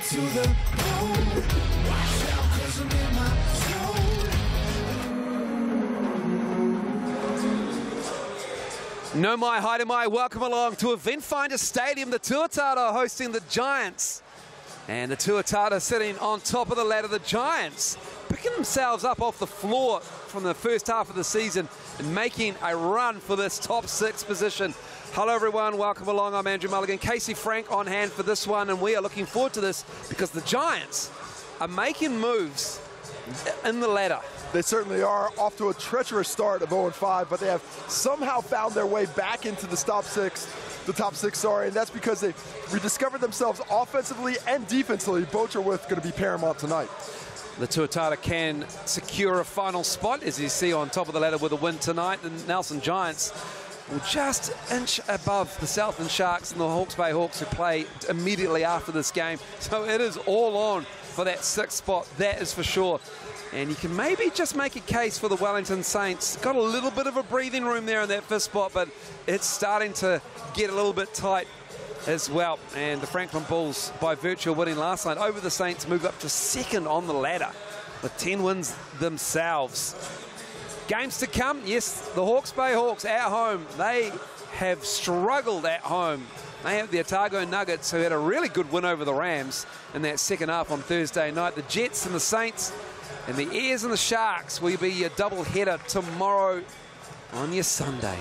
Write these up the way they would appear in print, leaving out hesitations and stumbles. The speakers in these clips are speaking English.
to the bone. Watch out, 'cause I'm in my zone. No mai, haere mai, welcome along to Eventfinda Stadium. The Tuatara hosting the Giants. And the Tuatara sitting on top of the ladder. The Giants picking themselves up off the floor from the first half of the season and making a run for this top 6 position. Hello everyone, welcome along. I'm Andrew Mulligan. Casey Frank on hand for this one, and we are looking forward to this because the Giants are making moves in the ladder. They certainly are, off to a treacherous start of 0-5, but they have somehow found their way back into the top six, and that's because they rediscovered themselves offensively and defensively. Both are going to be paramount tonight. The Tuatara can secure a final spot, as you see on top of the ladder with a win tonight. The Nelson Giants will just inch above the Southland Sharks and the Hawke's Bay Hawks, who play immediately after this game. So it is all on for that 6th spot, that is for sure. And you can maybe just make a case for the Wellington Saints. Got a little bit of a breathing room there in that 5th spot, but it's starting to get a little bit tight as well. And the Franklin Bulls, by virtue of winning last night over the Saints, move up to 2nd on the ladder with 10 wins themselves. Games to come, yes, the Hawke's Bay Hawks at home. They have struggled at home. They have the Otago Nuggets, who had a really good win over the Rams in that second half on Thursday night. The Jets and the Saints and the Airs and the Sharks will be your double header tomorrow on your Sunday.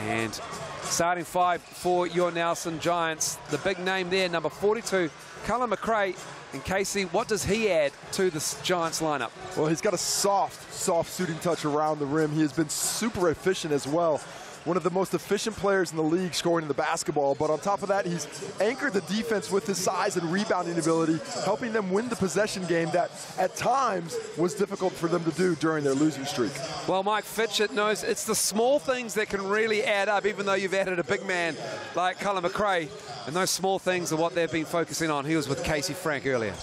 And starting 5 for your Nelson Giants. The big name there, number 42, Callum McRae. And Casey, what does he add to this Giants lineup? Well, he's got a soft shooting touch around the rim. He has been super efficient as well. One of the most efficient players in the league scoring in the basketball. But on top of that, he's anchored the defense with his size and rebounding ability, helping them win the possession game that at times was difficult for them to do during their losing streak. Well, Mike Fitchett knows it's the small things that can really add up, even though you've added a big man like Callum McRae. And those small things are what they've been focusing on. He was with Casey Frank earlier.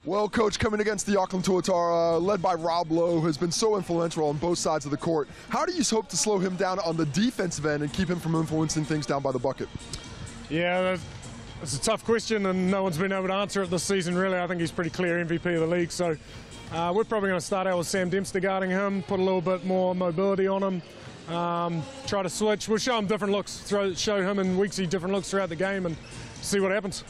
Well, Coach, coming against the Auckland Tuatara, led by Rob Lowe, who has been so influential on both sides of the court, how do you hope to slow him down on the defensive end and keep him from influencing things down by the bucket? Yeah, it's a tough question, and no one's been able to answer it this season, really. I think he's pretty clear MVP of the league, so we're probably going to start out with Sam Dempster guarding him, put a little bit more mobility on him, try to switch. We'll show him different looks, show him and Weeksy different looks throughout the game and see what happens.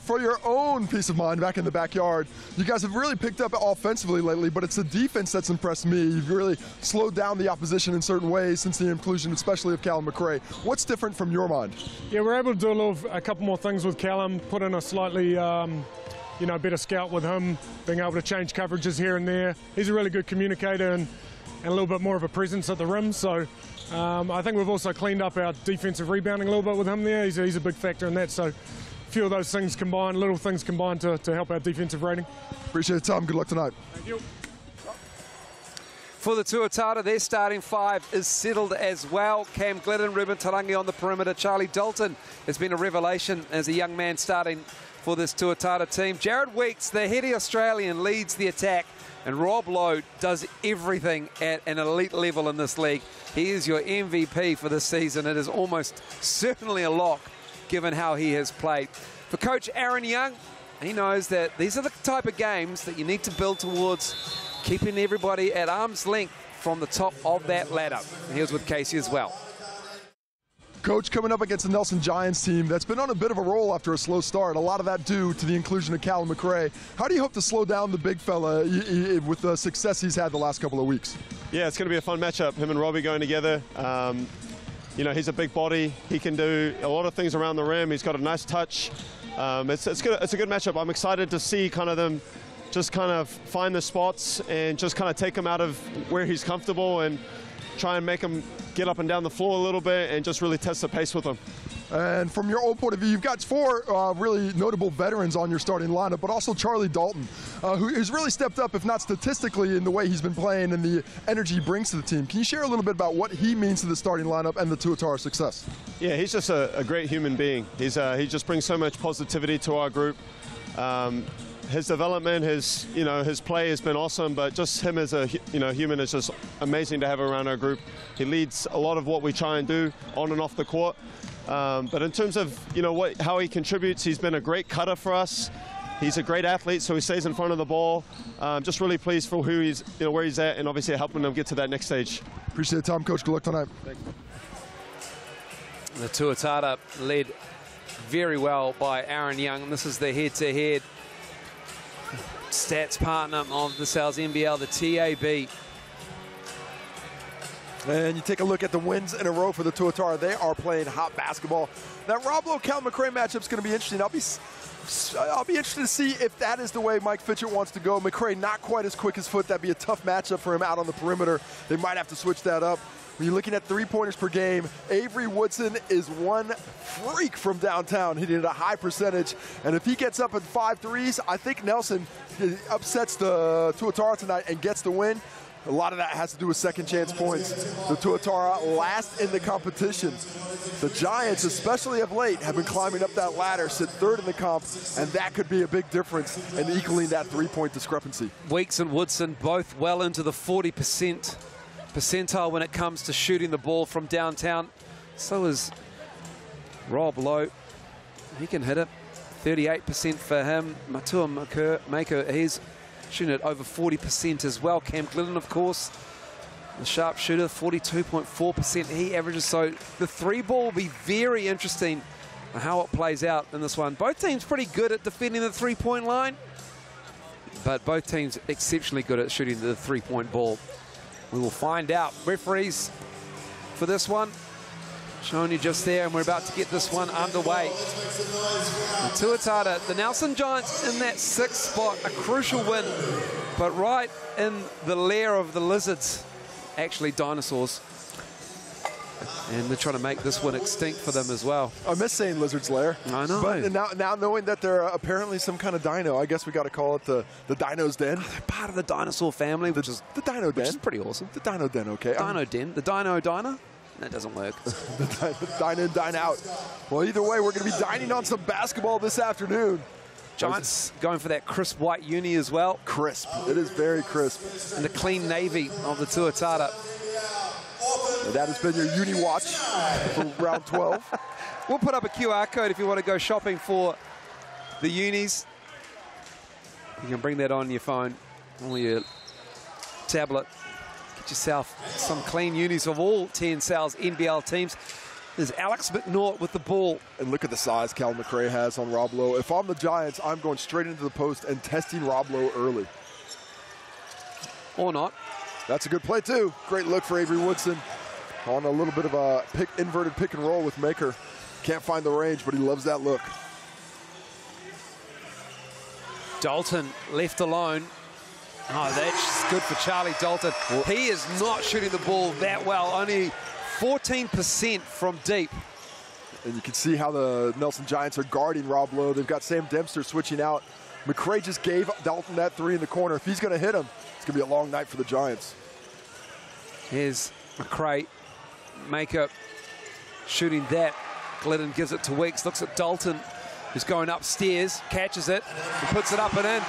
For your own peace of mind back in the backyard, you guys have really picked up offensively lately, but it's the defense that's impressed me. You've really slowed down the opposition in certain ways since the inclusion, especially of Callum McRae. What's different from your mind? Yeah, we're able to do a couple more things with Callum, put in a slightly better scout with him, being able to change coverages here and there. He's a really good communicator and a little bit more of a presence at the rim, so I think we've also cleaned up our defensive rebounding a little bit with him there. He's a big factor in that, so a few of those things combined, little things combined to help our defensive rating. Appreciate the time. Good luck tonight. Thank you. For the Tuatara, their starting 5 is settled as well. Cam Glidden, Ruben Tarangi on the perimeter. Charlie Dalton has been a revelation as a young man starting for this Tuatara team. Jared Weeks, the heady Australian, leads the attack. And Rob Lowe does everything at an elite level in this league. He is your MVP for this season. It is almost certainly a lock, given how he has played. For Coach Aaron Young, he knows that these are the type of games that you need to build towards keeping everybody at arm's length from the top of that ladder. And he was with Casey as well. Coach, coming up against the Nelson Giants team that's been on a bit of a roll after a slow start, a lot of that due to the inclusion of Callum McRae. How do you hope to slow down the big fella with the success he's had the last couple of weeks? Yeah, it's going to be a fun matchup, him and Robbie going together. You know, he's a big body. He can do a lot of things around the rim. He's got a nice touch. It's a good matchup. I'm excited to see them just find the spots and just take him out of where he's comfortable and try and make him get up and down the floor a little bit and just really test the pace with him. And from your own point of view, you've got 4 really notable veterans on your starting lineup, but also Charlie Dalton, who has really stepped up, if not statistically, in the way he's been playing and the energy he brings to the team. Can you share a little bit about what he means to the starting lineup and the Tuatara success? Yeah, he's just a great human being. He just brings so much positivity to our group. His development, his play has been awesome, but just him as a human is just amazing to have around our group. He leads a lot of what we try and do on and off the court. But in terms of, you know, how he contributes, he's been a great cutter for us. He's a great athlete, so he stays in front of the ball. Just really pleased for who he's, you know, where he's at, and obviously helping him get to that next stage. Appreciate the time, Coach. Good luck tonight. Thanks. The Tuatara led very well by Aaron Young. This is the head-to-head stats partner of the NZNBL, the TAB. And you take a look at the wins in a row for the Tuatara. They are playing hot basketball. That Rob Lowe-Cal McRae matchup is going to be interesting. I'll be interested to see if that is the way Mike Fitchett wants to go. McRae not quite as quick as foot. That'd be a tough matchup for him out on the perimeter. They might have to switch that up. When you're looking at three-pointers per game, Avery Woodson is one freak from downtown, hitting at a high percentage. And if he gets up at 5 threes, I think Nelson upsets the Tuatara tonight and gets the win. A lot of that has to do with second chance points. The Tuatara last in the competition. The Giants, especially of late, have been climbing up that ladder, sit third in the comp, and that could be a big difference in equaling that three-point discrepancy. Weeks and Woodson both well into the 40% percentile when it comes to shooting the ball from downtown. So is Rob Lowe. He can hit it. 38% for him. Matua Maker, he's shooting at over 40% as well. Cam Glidden, of course, the sharpshooter, 42.4% he averages. So the three ball will be very interesting how it plays out in this one. Both teams pretty good at defending the three-point line, but both teams exceptionally good at shooting the three-point ball. We will find out. Referees for this one showing you just there, and we're about to get this one underway. The Tuatara, the Nelson Giants in that 6th spot, a crucial win, but right in the lair of the lizards, actually dinosaurs. And they're trying to make this one extinct for them as well. I miss saying lizard's lair. I know. But now knowing that they're apparently some kind of dino, I guess we got to call it the Dino's Den. They're part of the dinosaur family, which is the Dino Den. Which is pretty awesome. The Dino Den, okay. Dino Den. The Dino Diner? That doesn't work. Dine in, dine out. Well, either way, we're going to be dining on some basketball this afternoon. Giants going for that crisp white uni as well. Crisp. It is very crisp. And the clean navy of the Tuatara. And that has been your uni watch for round 12. We'll put up a QR code if you want to go shopping for the unis. You can bring that on your phone or your tablet. Get yourself some clean unis of all 10 Sal's NBL teams. There's Alex McNaught with the ball. And look at the size Cal McRae has on Rob Lowe. If I'm the Giants, I'm going straight into the post and testing Rob Lowe early. Or not. That's a good play, too. Great look for Avery Woodson on a little bit of a inverted pick and roll with Maker. Can't find the range, but he loves that look. Dalton left alone. Oh, that's good for Charlie Dalton. He is not shooting the ball that well. Only 14% from deep. And you can see how the Nelson Giants are guarding Rob Lowe. They've got Sam Dempster switching out. McRae just gave Dalton that three in the corner. If he's going to hit him, it's going to be a long night for the Giants. Here's McRae. Maker shooting that. Glidden gives it to Weeks. Looks at Dalton, who's going upstairs, catches it, and puts it up and in.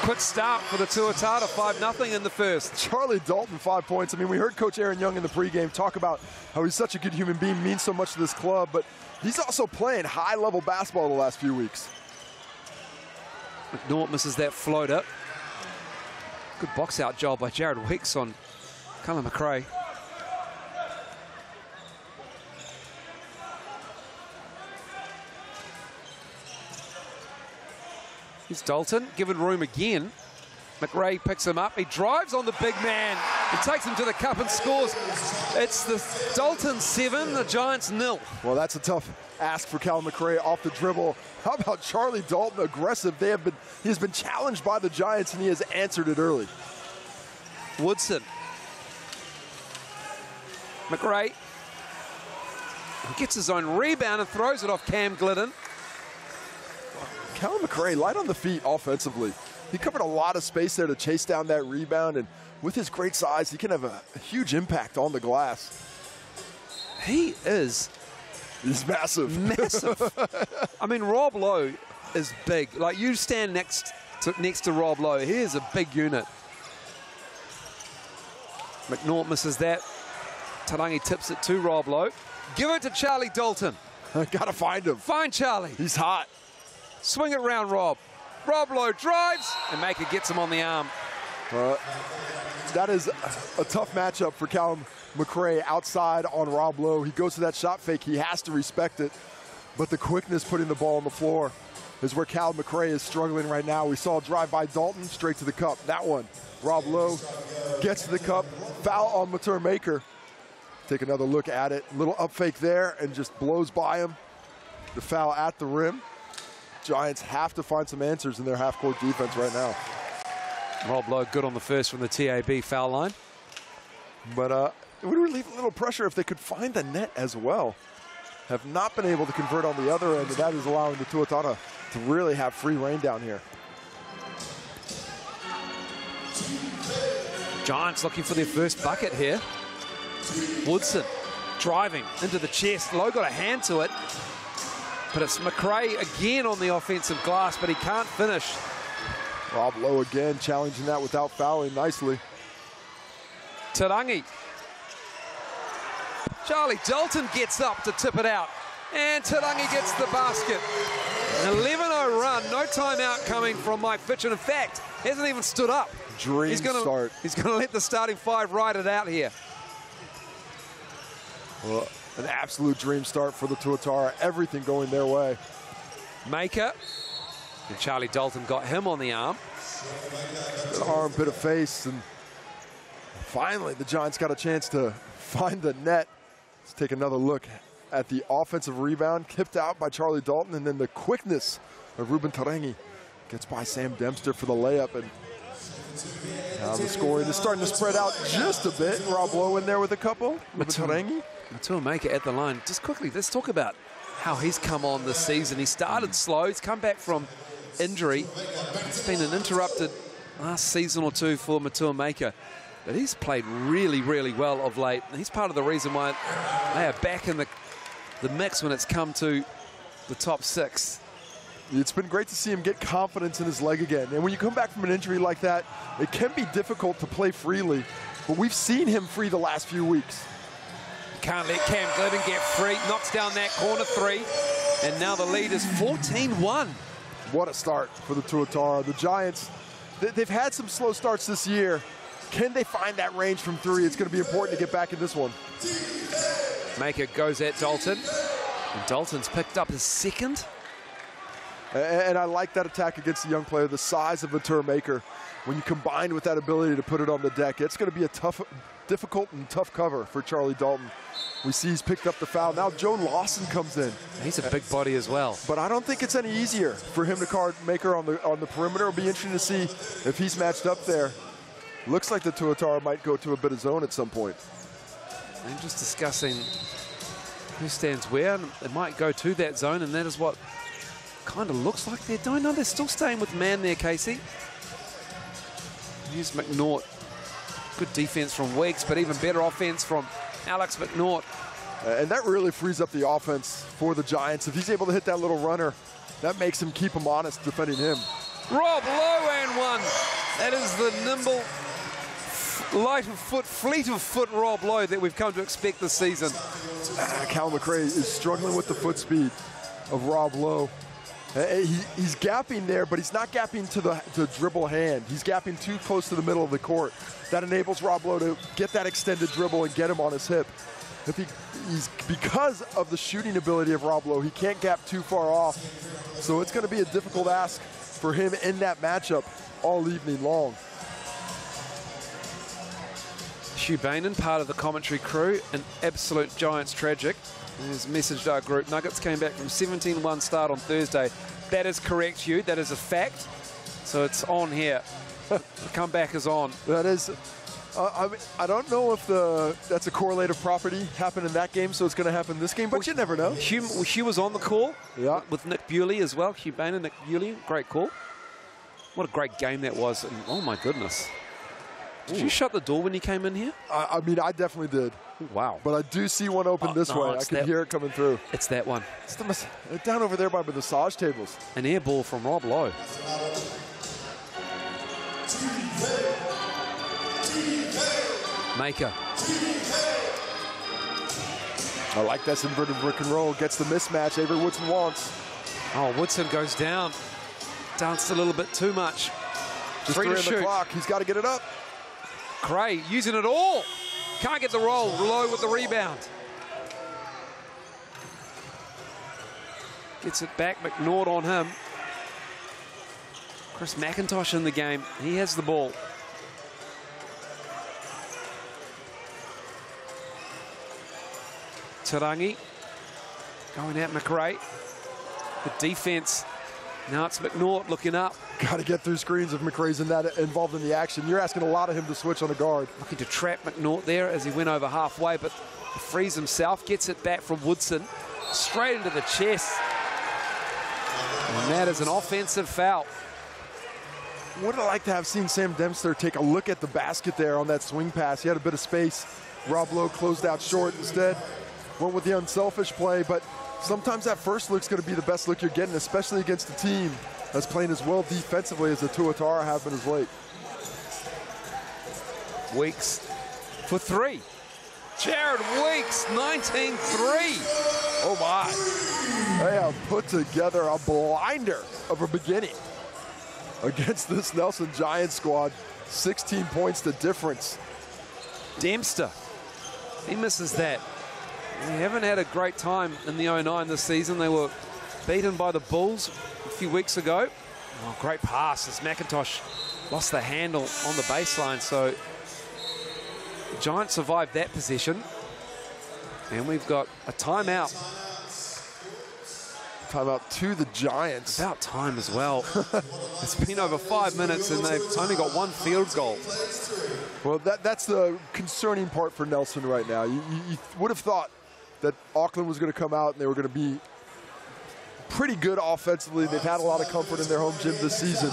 Quick start for the Tuatara, 5-0 in the first. Charlie Dalton, 5 points. I mean, we heard Coach Aaron Young in the pregame talk about how he's such a good human being, means so much to this club, but he's also playing high-level basketball the last few weeks. McNaught misses that floater. Good box-out job by Jared Weeks on Colin McRae. Here's Dalton, given room again. McRae picks him up. He drives on the big man. He takes him to the cup and scores. It's the Dalton 7, the Giants 0. Well, that's a tough ask for Cal McRae off the dribble. How about Charlie Dalton, aggressive? He has been challenged by the Giants, and he has answered it early. Woodson. McRae gets his own rebound and throws it off Cam Glidden. Cal McRae, light on the feet offensively. He covered a lot of space there to chase down that rebound, and with his great size, he can have a huge impact on the glass. He's massive. Massive. I mean, Rob Lowe is big. Like, you stand next to Rob Lowe. He is a big unit. McNaught misses that. Tarangi tips it to Rob Lowe. Give it to Charlie Dalton. Gotta find him. Find Charlie. He's hot. Swing it round, Rob. Rob Lowe drives, and Maker gets him on the arm. That is a tough matchup for Callum McRae outside on Rob Lowe. He goes to that shot fake. He has to respect it. But the quickness putting the ball on the floor is where Callum McRae is struggling right now. We saw a drive by Dalton straight to the cup. That one, Rob Lowe gets to the cup. Foul on Matur Maker. Take another look at it. Little up fake there and just blows by him. The foul at the rim. Giants have to find some answers in their half-court defense right now. Rob Lowe good on the first from the TAB foul line. But it would relieve a little pressure if they could find the net as well. Have not been able to convert on the other end, and that is allowing the Tuatara to really have free reign down here. Giants looking for their first bucket here. Woodson driving into the chest. Lowe got a hand to it. But it's McRae again on the offensive glass, but he can't finish. Rob Lowe again challenging that without fouling nicely. Tarangi. Charlie Dalton gets up to tip it out. And Tarangi gets the basket. An 11-0 run, no timeout coming from Mike Fitch. And in fact, hasn't even stood up. Dream start. He's going to let the starting five ride it out here. Well, an absolute dream start for the Tuatara. Everything going their way. Maker. And Charlie Dalton got him on the arm. Good arm, bit of face. And finally, the Giants got a chance to find the net. Let's take another look at the offensive rebound. Kipped out by Charlie Dalton. And then the quickness of Ruben Tarangi gets by Sam Dempster for the layup. And now the scoring is starting to spread out just a bit. Rob Lowe in there with a couple. Ruben Tarangi. Matur Maker at the line. Just quickly, let's talk about how he's come on this season. He started slow. He's come back from injury. It's been an interrupted last season or two for Matur Maker. But he's played really, really well of late. He's part of the reason why they are back in the mix when it's come to the top six. It's been great to see him get confidence in his leg again. And when you come back from an injury like that, it can be difficult to play freely. But we've seen him free the last few weeks. Can't let Cam Glidden get free. Knocks down that corner three. And now the lead is 14-1. What a start for the Tuatara. The Giants, they've had some slow starts this year. Can they find that range from three? It's going to be important to get back in this one. Maker goes at Dalton. And Dalton's picked up his second. And I like that attack against the young player, the size of Matur Maker. When you combine with that ability to put it on the deck, it's going to be a difficult and tough cover for Charlie Dalton. We see he's picked up the foul. Now Joe Lawson comes in. He's a big body as well. But I don't think it's any easier for him to guard Maker on the perimeter. It'll be interesting to see if he's matched up there. Looks like the Tuatara might go to a bit of zone at some point. I'm just discussing who stands where. They might go to that zone, and that is what kind of looks like they're doing. No, they're still staying with man there, Casey. Here's McNaught. Good defense from Weeks, but even better offense from Alex McNaught. And that really frees up the offense for the Giants. If he's able to hit that little runner, that makes him keep him honest defending him. Rob Lowe and one. That is the nimble, light of foot, fleet of foot Rob Lowe that we've come to expect this season. Cal McRae is struggling with the foot speed of Rob Lowe. He's gapping there, but he's not gapping to the dribble hand. He's gapping too close to the middle of the court. That enables Rob Lowe to get that extended dribble and get him on his hip. Because of the shooting ability of Rob Lowe, he can't gap too far off. So it's going to be a difficult ask for him in that matchup all evening long. Hugh Bainan, part of the commentary crew, an absolute Giants tragic. He's messaged our group. Nuggets came back from 17-1 start on Thursday. That is correct, Hugh. That is a fact. So it's on here. The comeback is on. That is. I don't know if that's a correlative property happened in that game, so it's going to happen this game, but you never know. Hugh was on the call with Nick Bewley as well. Hugh Bainan, Nick Bewley, great call. What a great game that was. And, oh, my goodness. Did you shut the door when you came in here? I mean, I definitely did. Wow. But I do see one open this way. I can hear it coming through. It's that one. It's down over there by the massage tables. An air ball from Rob Lowe. Maker. I like this inverted brick and roll. Gets the mismatch Avery Woodson wants. Oh, Woodson goes down. Danced a little bit too much. Just 3 on the clock. He's got to get it up. Cray using it all. Can't get the roll. Low with the rebound. Gets it back. McNaught on him. Chris McIntosh in the game. He has the ball. Tarangi going at McRae. The defense. Now it's McNaught looking up. Got to get through screens if McRae's involved in the action. You're asking a lot of him to switch on the guard. Looking to trap McNaught there as he went over halfway, but frees himself. Gets it back from Woodson. Straight into the chest. And that is an offensive foul. Would I like to have seen Sam Dempster take a look at the basket there on that swing pass. He had a bit of space. Rob Lowe closed out short instead. Went with the unselfish play, but sometimes that first look's going to be the best look you're getting, especially against a team that's playing as well defensively as the Tuatara have been as late. Weeks for 3. Jared Weeks, 19-3. Oh my. They have put together a blinder of a beginning against this Nelson Giants squad. 16 points the difference. Dempster, he misses that. They haven't had a great time in the 09 this season. They were beaten by the Bulls a few weeks ago. Oh, great pass as McIntosh lost the handle on the baseline. So the Giants survived that possession. And we've got a timeout. Timeout to the Giants. About time as well. It's been over 5 minutes and they've only got 1 field goal. Well, that's the concerning part for Nelson right now. You would have thought that Auckland was going to come out and they were going to be pretty good offensively. They've had a lot of comfort in their home gym this season.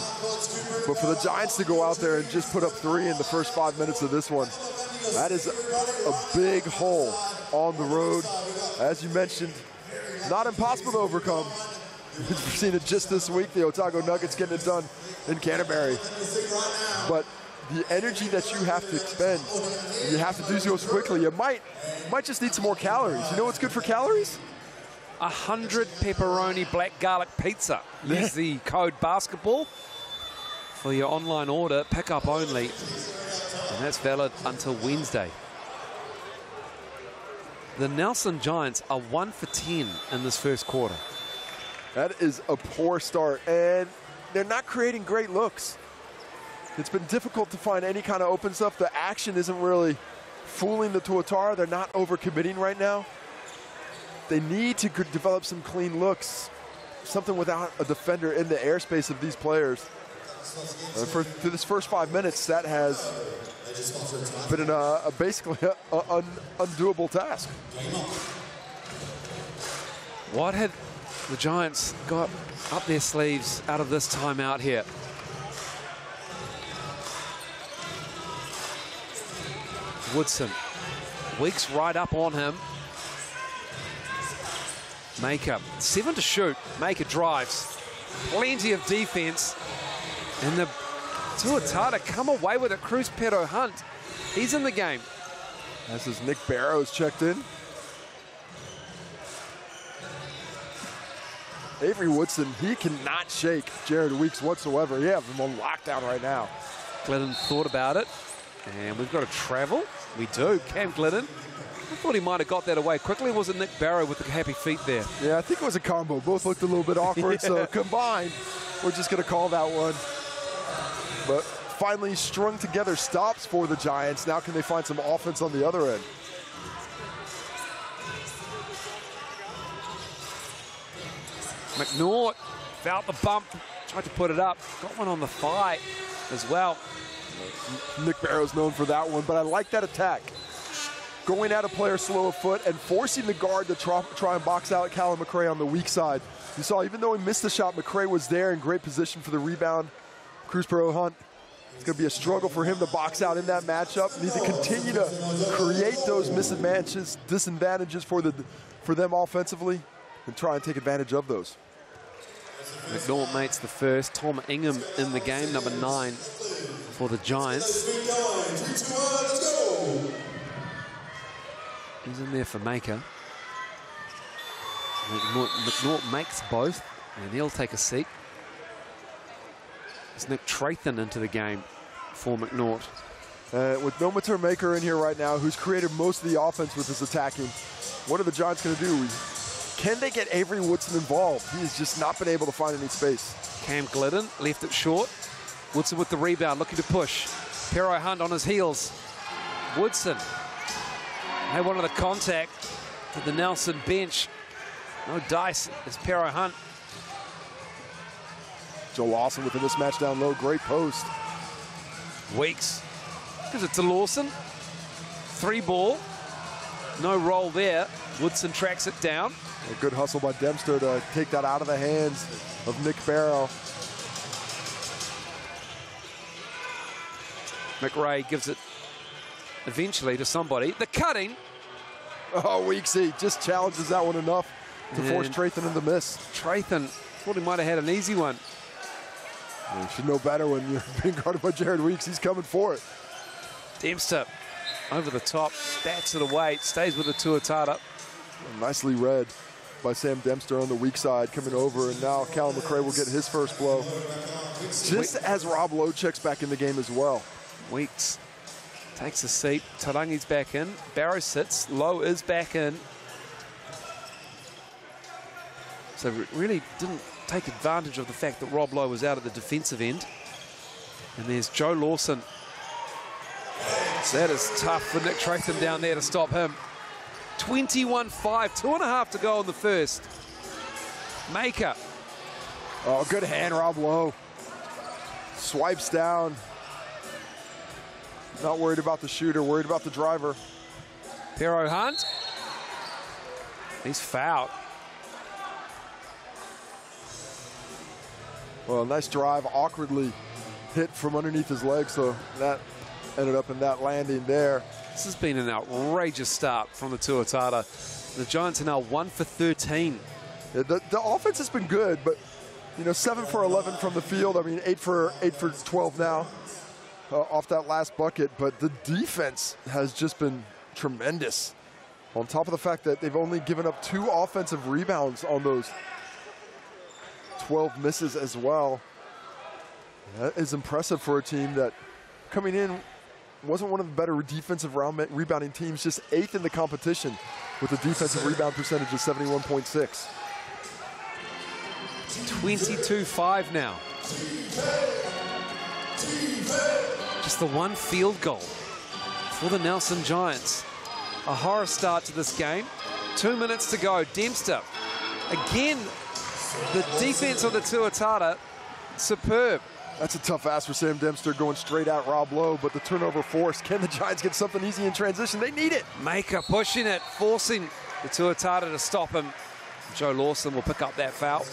But for the Giants to go out there and just put up 3 in the first 5 minutes of this one, that is a big hole on the road. As you mentioned, not impossible to overcome. We've seen it just this week, the Otago Nuggets getting it done in Canterbury. But the energy that you have to expend, you have to do so quickly. You might just need some more calories. You know what's good for calories? 100 pepperoni black garlic pizza. Use the code BASKETBOL for your online order, pick up only, and that's valid until Wednesday. The Nelson Giants are 1 for 10 in this first quarter. That is a poor start, and they're not creating great looks. It's been difficult to find any kind of open stuff. The action isn't really fooling the Tuatara. They're not overcommitting right now. They need to develop some clean looks, something without a defender in the airspace of these players. For this first 5 minutes, that has been basically an undoable task. What had the Giants got up their sleeves out of this timeout here? Woodson. Weeks right up on him. Maker, 7 to shoot. Maker drives. Plenty of defense. And the Tuatara come away with it. Cruz Pero Hunt, he's in the game. This is Nick Barrows checked in. Avery Woodson, he cannot shake Jared Weeks whatsoever. You have him on lockdown right now. Glidden thought about it. And we've got to travel. We do. Cam Glidden. I thought he might have got that away quickly. Was it Nick Barrow with the happy feet there? Yeah, I think it was a combo. Both looked a little bit awkward, so combined, we're just going to call that one. But finally strung together stops for the Giants. Now can they find some offense on the other end? McNaught felt the bump, tried to put it up, got one on the thigh as well. Nick Barrow's known for that one, but I like that attack. Going at a player slow of foot and forcing the guard to try and box out Callum McRae on the weak side. You saw, even though he missed the shot, McRae was there in great position for the rebound. Cruz Pero Hunt, it's going to be a struggle for him to box out in that matchup. Need to continue to create those disadvantages for them offensively and try and take advantage of those. McNaught mates the first. Tom Ingham in the game, number 9 for the Giants. He's in there for Maker. McNaught makes both, and he'll take a seat. It's Nick Trathan into the game for McNaught. With no Mater Maker in here right now, who's created most of the offense with his attacking, what are the Giants going to do? Can they get Avery Woodson involved? He has just not been able to find any space. Cam Glidden left it short. Woodson with the rebound, looking to push. Pero Hunt on his heels. Woodson had one of the contact to the Nelson bench. No dice as Pero Hunt. Joe Lawson with the mismatch down low, great post. Weeks gives it to Lawson. 3-ball, no roll there. Woodson tracks it down. A good hustle by Dempster to take that out of the hands of Nick Barrow. McRae gives it eventually to somebody. The cutting. Oh, Weeksy just challenges that one enough to force Trathan into miss. Trathan thought he might have had an easy one. You should know better when you're being guarded by Jared Weeks. He's coming for it. Dempster over the top, bats it away, stays with the Tuatara. Nicely read by Sam Dempster on the weak side, coming over, and now Callum McRae will get his first blow. Just as Rob Lowe checks back in the game as well. Weeks takes a seat. Tarangi's back in. Barrow sits. Lowe is back in. So really didn't take advantage of the fact that Rob Lowe was out at the defensive end. And there's Joe Lawson. So that is tough for Nick Trathan down there to stop him. 21-5, 2.5 to go in the first. Maker. Oh, good hand, Rob Lowe. Swipes down. Not worried about the shooter, worried about the driver. Pero Hunt. He's fouled. Well, nice drive, awkwardly hit from underneath his leg, so that ended up in that landing there. This has been an outrageous start from the Tuatara. The Giants are now 1 for 13. Yeah, the offense has been good, but you know, 7 for 11 from the field. I mean, 8 for 12 now off that last bucket. But the defense has just been tremendous. On top of the fact that they've only given up 2 offensive rebounds on those 12 misses as well. That is impressive for a team that coming in wasn't one of the better defensive rebounding teams, just 8th in the competition with a defensive rebound percentage of 71.6. 22-5 now. Just the one field goal for the Nelson Giants. A horror start to this game. 2 minutes to go. Dempster. Again, the defense of the Tuatara, superb. That's a tough ask for Sam Dempster going straight at Rob Lowe, but the turnover force. Can the Giants get something easy in transition? They need it. Maker pushing it, forcing the Tuatara to stop him. Joe Lawson will pick up that foul.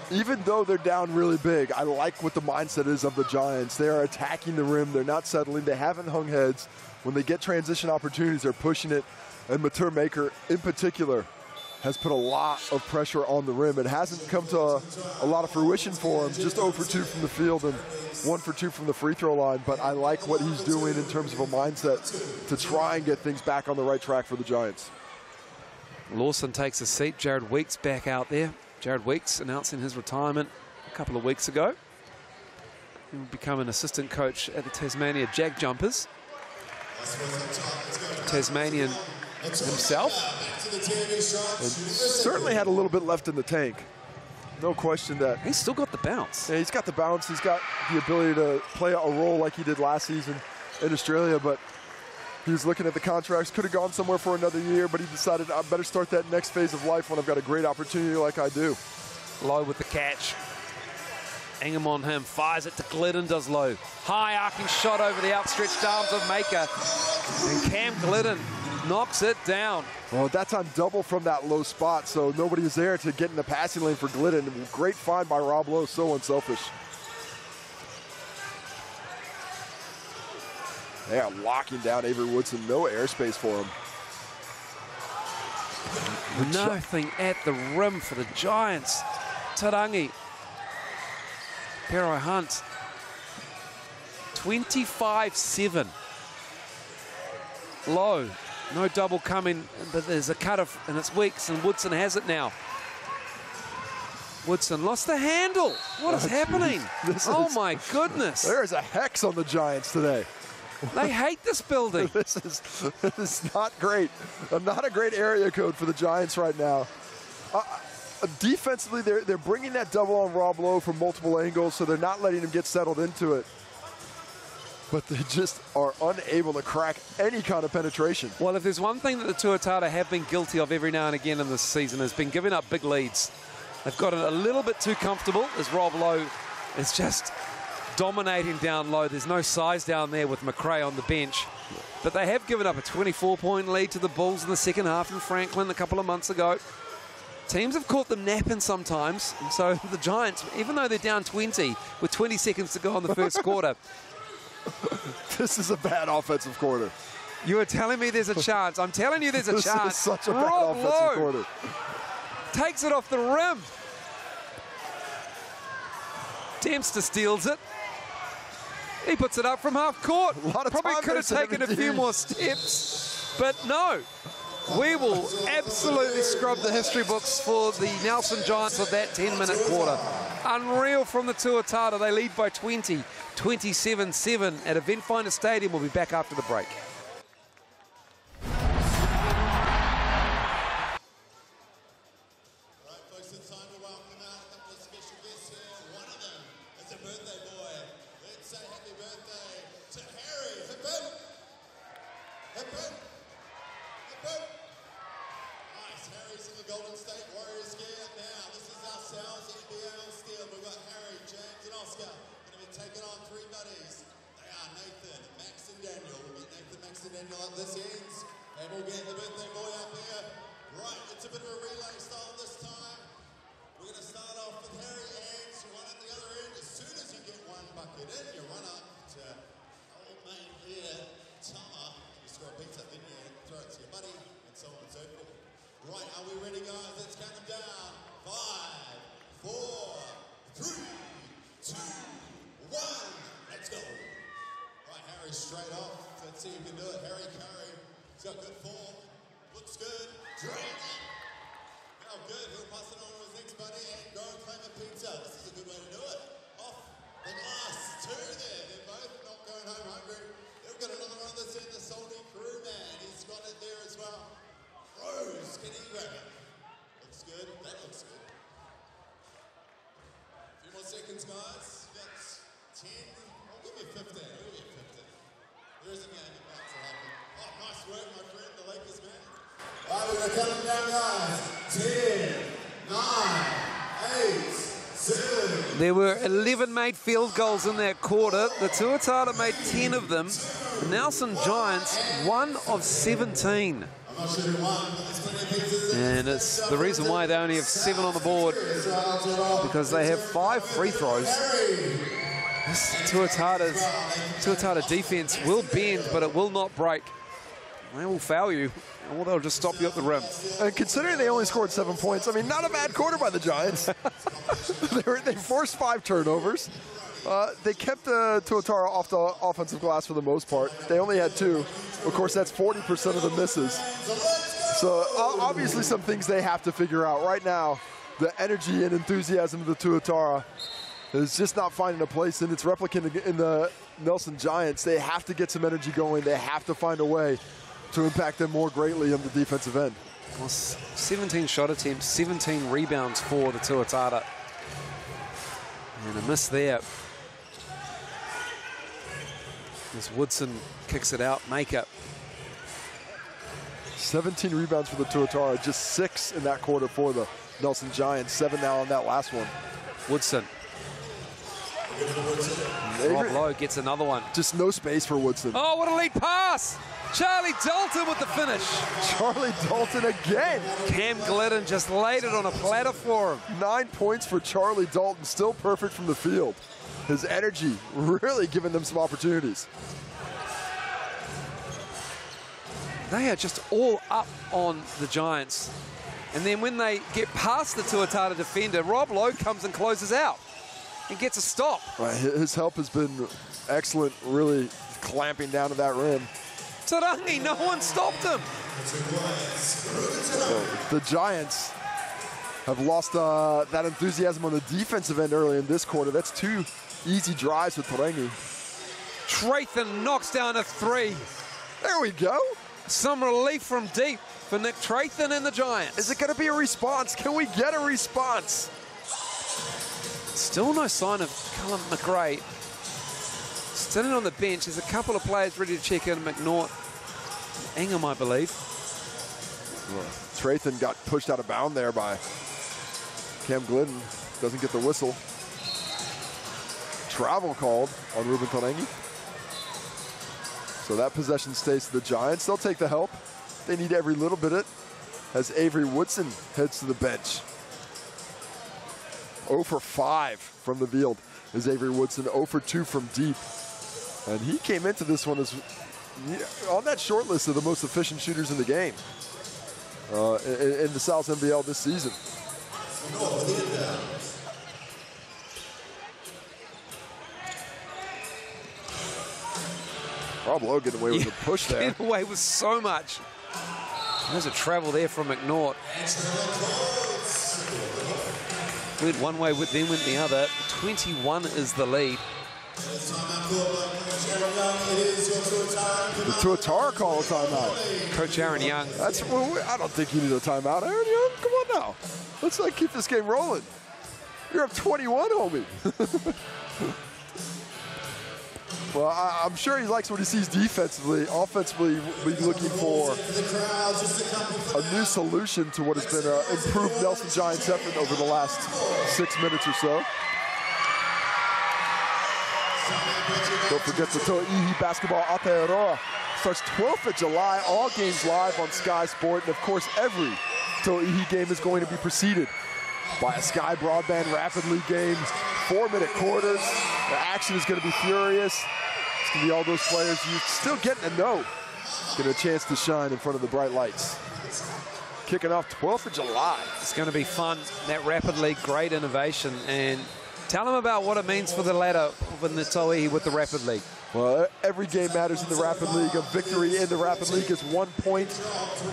Even though they're down really big, I like what the mindset is of the Giants. They are attacking the rim. They're not settling. They haven't hung heads. When they get transition opportunities, they're pushing it. And Mater Maker, in particular, has put a lot of pressure on the rim. It hasn't come to a lot of fruition for him. Just 0 for 2 from the field and 1 for 2 from the free throw line. But I like what he's doing in terms of a mindset to try and get things back on the right track for the Giants. Lawson takes a seat. Jared Weeks back out there. Jared Weeks announcing his retirement a couple of weeks ago. He will become an assistant coach at the Tasmania Jag Jumpers. Tasmanian himself. And certainly had a little bit left in the tank. No question that. He's still got the bounce. Yeah, he's got the bounce. He's got the ability to play a role like he did last season in Australia, but he was looking at the contracts, could have gone somewhere for another year, but he decided I better start that next phase of life when I've got a great opportunity like I do. Lowe with the catch. Ingham on him, fires it to Glidden, does Lowe. High arcing shot over the outstretched arms of Maker. And Cam Glidden knocks it down. Well, that's on double from that low spot, so nobody is there to get in the passing lane for Glidden. Great find by Rob Lowe, so unselfish. They are locking down Avery Woodson, no airspace for him. Nothing at the rim for the Giants. Tarangi. Pero Hunt. 25-7. Lowe No double coming, but there's a cutter and it's Weeks, and Woodson has it now. Woodson lost the handle. What is happening? Oh my goodness. There's a hex on the Giants today. They hate this building. This is not great. Not a great area code for the Giants right now. Defensively, they're bringing that double on Rob Lowe from multiple angles, so they're not letting him get settled into it. But they just are unable to crack any kind of penetration. Well, if there's one thing that the Tuatara have been guilty of every now and again in this season, has been giving up big leads. They've got it a little bit too comfortable as Rob Lowe is just dominating down low. There's no size down there with McRae on the bench. But they have given up a 24-point lead to the Bulls in the second half in Franklin a couple of months ago. Teams have caught them napping sometimes. So the Giants, even though they're down 20 with 20 seconds to go in the first quarter. This is a bad offensive quarter. You are telling me there's a chance. I'm telling you there's a chance. This is such a bad Rob offensive Lowe quarter. takes it off the rim. Dempster steals it. He puts it up from half court. Probably could have taken a few more steps, but no. We will absolutely scrub the history books for the Nelson Giants of that 10-minute quarter. Unreal from the Tuatara. They lead by 20, 27-7 at Eventfinda Stadium. We'll be back after the break. This ends, and we'll get the birthday boy up here. Right, it's a bit of a relay style this time. We're going to start off with Harry Ands, one at the other end. As soon as you get one bucket in, you run up to old mate here, Tama. You score a pizza, then you throw it to your buddy, and so on and so forth. Right, are we ready, guys? Let's count them down. 5, 4, 3, 2, 1. Let's go. Right, Harry straight off. Let's see if you can do it. Harry Curry, he's got good form. Looks good. Drain it. How good. He'll pass it on to his next buddy and go and claim a pizza. This is a good way to do it. Off the last two there. They're both not going home hungry. They've got another one that's in the salty crew, man. He's got it there as well. Rose, can he grab it? Looks good. That looks good. A few more seconds, guys. That's 10. I'll give you 15. I'll give you 15. There is a game about to happen. Oh, nice work, my friend, the Lakers, man. All right, we're going to count them down, guys. 10, 9, 8, 7. There were 11 made field goals in that quarter. The Tuatara made 10 of them. The Nelson Giants, 1 of 17. I'm not sure who won, but there's plenty of pizzas in. And it's the reason why they only have 7 on the board, because they have 5 free throws. This Tuatara defense will bend, but it will not break. They will foul you, or they'll just stop you at the rim. And considering they only scored 7 points, I mean, not a bad quarter by the Giants. They forced 5 turnovers. They kept the Tuatara off the offensive glass for the most part. They only had 2. Of course, that's 40% of the misses. So obviously some things they have to figure out. Right now, the energy and enthusiasm of the Tuatara is just not finding a place in its replicant in the Nelson Giants. They have to get some energy going. They have to find a way to impact them more greatly on the defensive end. Well, 17 shot attempts, 17 rebounds for the Tuatara. And a miss there. As Woodson kicks it out, makeup. 17 rebounds for the Tuatara, just 6 in that quarter for the Nelson Giants, 7 now on that last one. Woodson. Rob Lowe gets another one. Just no space for Woodson. Oh, what a lead pass! Charlie Dalton with the finish. Charlie Dalton again. Cam Glidden just laid it on a platter for him. 9 points for Charlie Dalton, still perfect from the field. His energy really giving them some opportunities. They are just all up on the Giants. And then when they get past the Tuatara defender, Rob Lowe comes and closes out and gets a stop. Right, his help has been excellent, really clamping down to that rim. Tarangi, no one stopped him. The Giants have lost that enthusiasm on the defensive end early in this quarter. That's 2 easy drives with Tarangi. Trathan knocks down a 3. There we go. Some relief from deep for Nick Trathan and the Giants. Is it going to be a response? Can we get a response? Still no sign of Callum McRae. Sitting on the bench. There's a couple of players ready to check in. McNaught, Ingham, I believe. Well, Trathan got pushed out of bound there by Cam Glidden. Doesn't get the whistle. Travel called on Ruben Tarangi. So that possession stays to the Giants. They'll take the help. They need every little bit of it as Avery Woodson heads to the bench. 0 for 5 from the field is Avery Woodson. 0 for 2 from deep. And he came into this one as on that short list of the most efficient shooters in the game in the South NBL this season. Rob Lowe getting away with a push there. Getting away with so much. There's a travel there from McNaught. Went one way, then went the other. 21 is the lead. The Tuatara call a timeout. Coach Aaron Young. I don't think you need a timeout, Aaron Young. Come on now. Let's keep this game rolling. You're up 21, homie. Well, I'm sure he likes what he sees defensively. Offensively, we'll be looking for a new solution to what has been an improved Nelson Giants effort over the last 6 minutes or so. Don't forget the To'ihi Basketball Aotearoa starts 12th of July. All games live on Sky Sport. And, of course, every To'ihi game is going to be preceded by a Sky Broadband Rapid League game. 4-minute quarters. The action is going to be furious. It's going to be all those players you're still getting to know, getting a chance to shine in front of the bright lights. Kicking off 12th of July. It's going to be fun. That Rapid League, great innovation. And tell them about what it means for the ladder in the To'ihi with the Rapid League. Well, every game matters in the Rapid League. A victory in the Rapid League is 1 point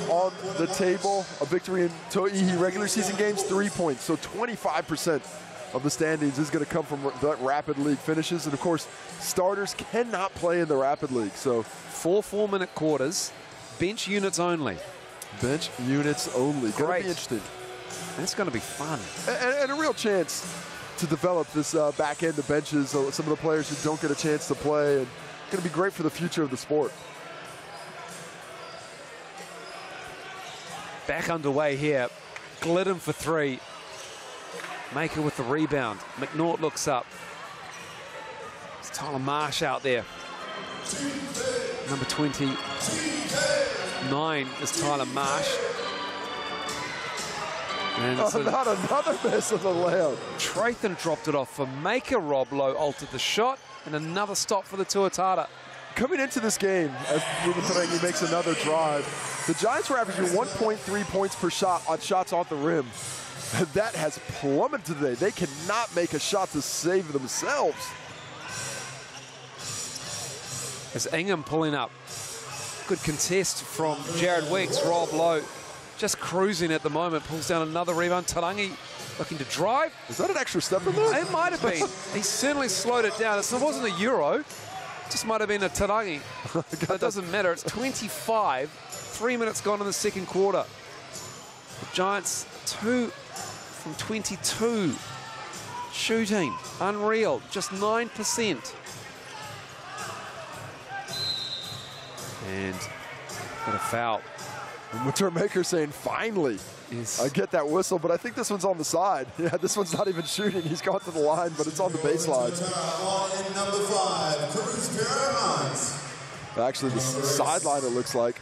on the table. A victory in To'ihi regular season games, 3 points. So 25% of the standings is going to come from the Rapid League finishes. And, of course, starters cannot play in the Rapid League. So 4 4-minute quarters, bench units only. Bench units only. Going to be interesting. That's going to be fun. And a real chance to develop this back end of benches. So some of the players who don't get a chance to play. And going to be great for the future of the sport. Back underway here. Glidden for 3. Maker with the rebound. McNaught looks up. It's Tyler Marsh out there. Number 29 is Tyler Marsh. And not another miss of the layup. Trathan dropped it off for Maker. Rob Lowe altered the shot. And another stop for the Tuatara. Coming into this game, as Ruben Tarangi makes another drive, the Giants were averaging 1.3 points per shot on shots off the rim. That has plummeted today. They cannot make a shot to save themselves. As Ingham pulling up. Good contest from Jared Weeks. Rob Lowe just cruising at the moment. Pulls down another rebound. Tarangi looking to drive. Is that an extra step in there? It might have been. He certainly slowed it down. It wasn't a Euro. It just might have been a Tarangi. But it doesn't matter. It's 25. 3 minutes gone in the second quarter. The Giants 2 from 22. Shooting. Unreal. Just 9%. And got a foul. And Winter Maker saying, finally. Yes. I get that whistle, but I think this one's on the side. Yeah, this one's not even shooting. He's gone to the line, but it's on the baseline. Actually, the sideline, it looks like.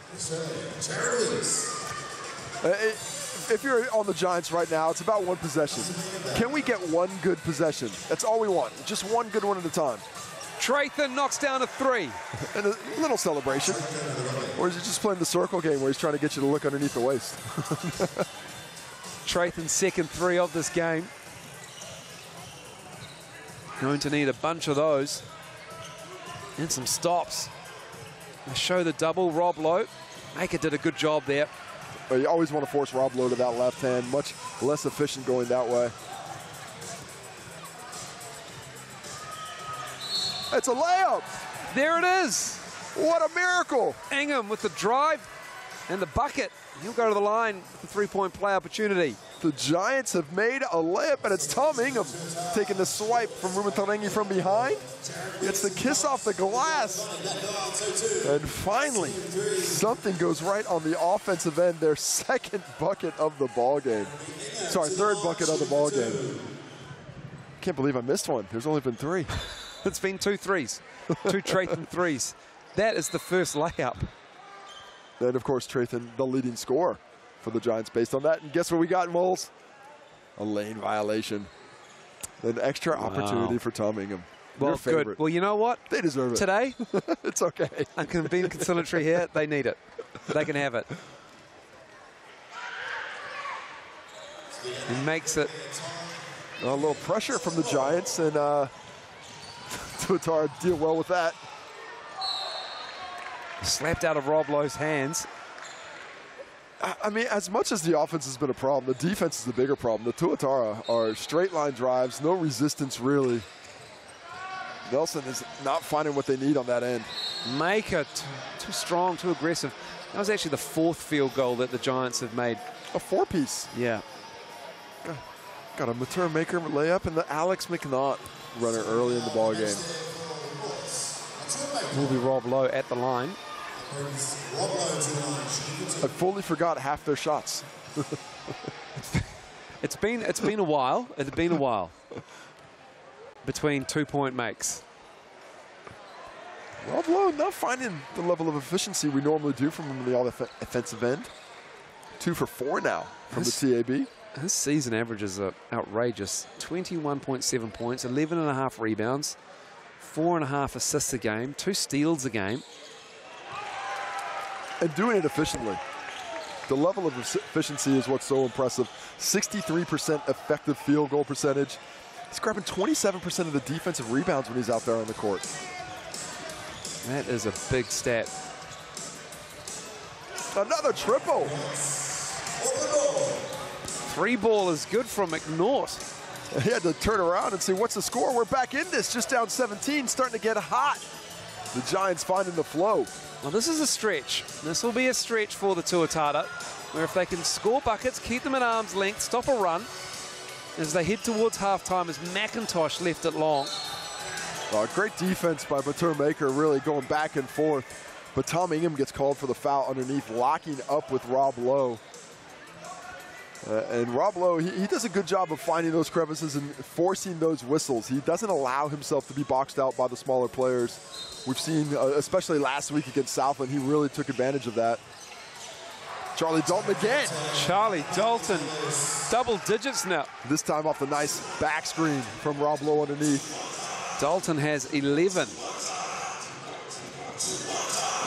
If you're on the Giants right now, it's about one possession. Can we get one good possession? That's all we want. Just one good one at a time. Trathan knocks down a 3. And a little celebration. Or is he just playing the circle game where he's trying to get you to look underneath the waist? Trathan's second 3 of this game. Going to need a bunch of those. And some stops. They show the double. Rob Lowe Maker did a good job there. But you always want to force Rob Lowe to that left hand. Much less efficient going that way. It's a layup. There it is. What a miracle. Ingham with the drive and the bucket. He'll go to the line with the three-point play opportunity. The Giants have made a layup, and it's Tom Ingham taking the swipe from Ruben Tarangi from behind. Gets the kiss off the glass. And finally, something goes right on the offensive end. Their second bucket of the ball game. Sorry, third bucket of the ball game. Can't believe I missed one. There's only been 3. It's been 2 threes, 2 Trathan threes. That is the first layup. Then, of course, Trathan, the leading scorer for the Giants based on that. And guess what we got, Moles? A lane violation. An extra opportunity for Tom Ingham. Well, good. Well, you know what? They deserve it. Today, it's okay. And being conciliatory here, they need it. They can have it. He makes it. A little pressure from the Giants, and Tuatara deal well with that. Slapped out of Rob Lowe's hands. I mean, as much as the offense has been a problem, the defense is the bigger problem. The Tuatara are straight line drives, no resistance really. Nelson is not finding what they need on that end. Maker, too strong, too aggressive. That was actually the 4th field goal that the Giants have made. A 4-piece. Yeah. Got a Matura Maker layup and the Alex McNaught runner early in the ball game. Will be Rob Lowe at the line. I fully forgot half their shots. It's been a while. It's been a while between 2-point makes. Rob Lowe not finding the level of efficiency we normally do from him in the offensive end. 2 for 4 now from the TAB. His season averages are outrageous. 21.7 points, 11.5 rebounds, 4.5 assists a game, 2 steals a game. And doing it efficiently. The level of efficiency is what's so impressive. 63% effective field goal percentage. He's grabbing 27% of the defensive rebounds when he's out there on the court. That is a big stat. Another triple. 3-ball is good from McNaught. He had to turn around and see what's the score. We're back in this, just down 17, starting to get hot. The Giants finding the flow. Well, this is a stretch. This will be a stretch for the Tuatara, where if they can score buckets, keep them at arm's length, stop a run, as they head towards halftime as McIntosh left it long. Great defense by Matura Maker, really going back and forth. But Tom Ingham gets called for the foul underneath, locking up with Rob Lowe. And Rob Lowe, he does a good job of finding those crevices and forcing those whistles. He doesn't allow himself to be boxed out by the smaller players. We've seen, especially last week against Southland, he really took advantage of that. Charlie Dalton again. Charlie Dalton, double digits now. This time off the nice back screen from Rob Lowe underneath. Dalton has 11.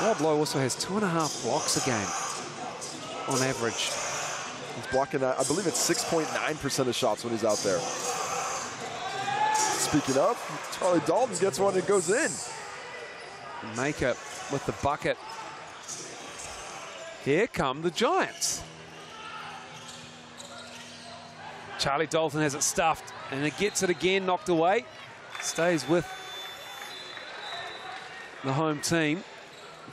Rob Lowe also has 2.5 blocks a game on average. He's blocking, I believe it's 6.9% of shots when he's out there. Speaking of, Charlie Dalton gets one and goes in. Maker with the bucket. Here come the Giants. Charlie Dalton has it stuffed, and it gets it again, knocked away. Stays with the home team.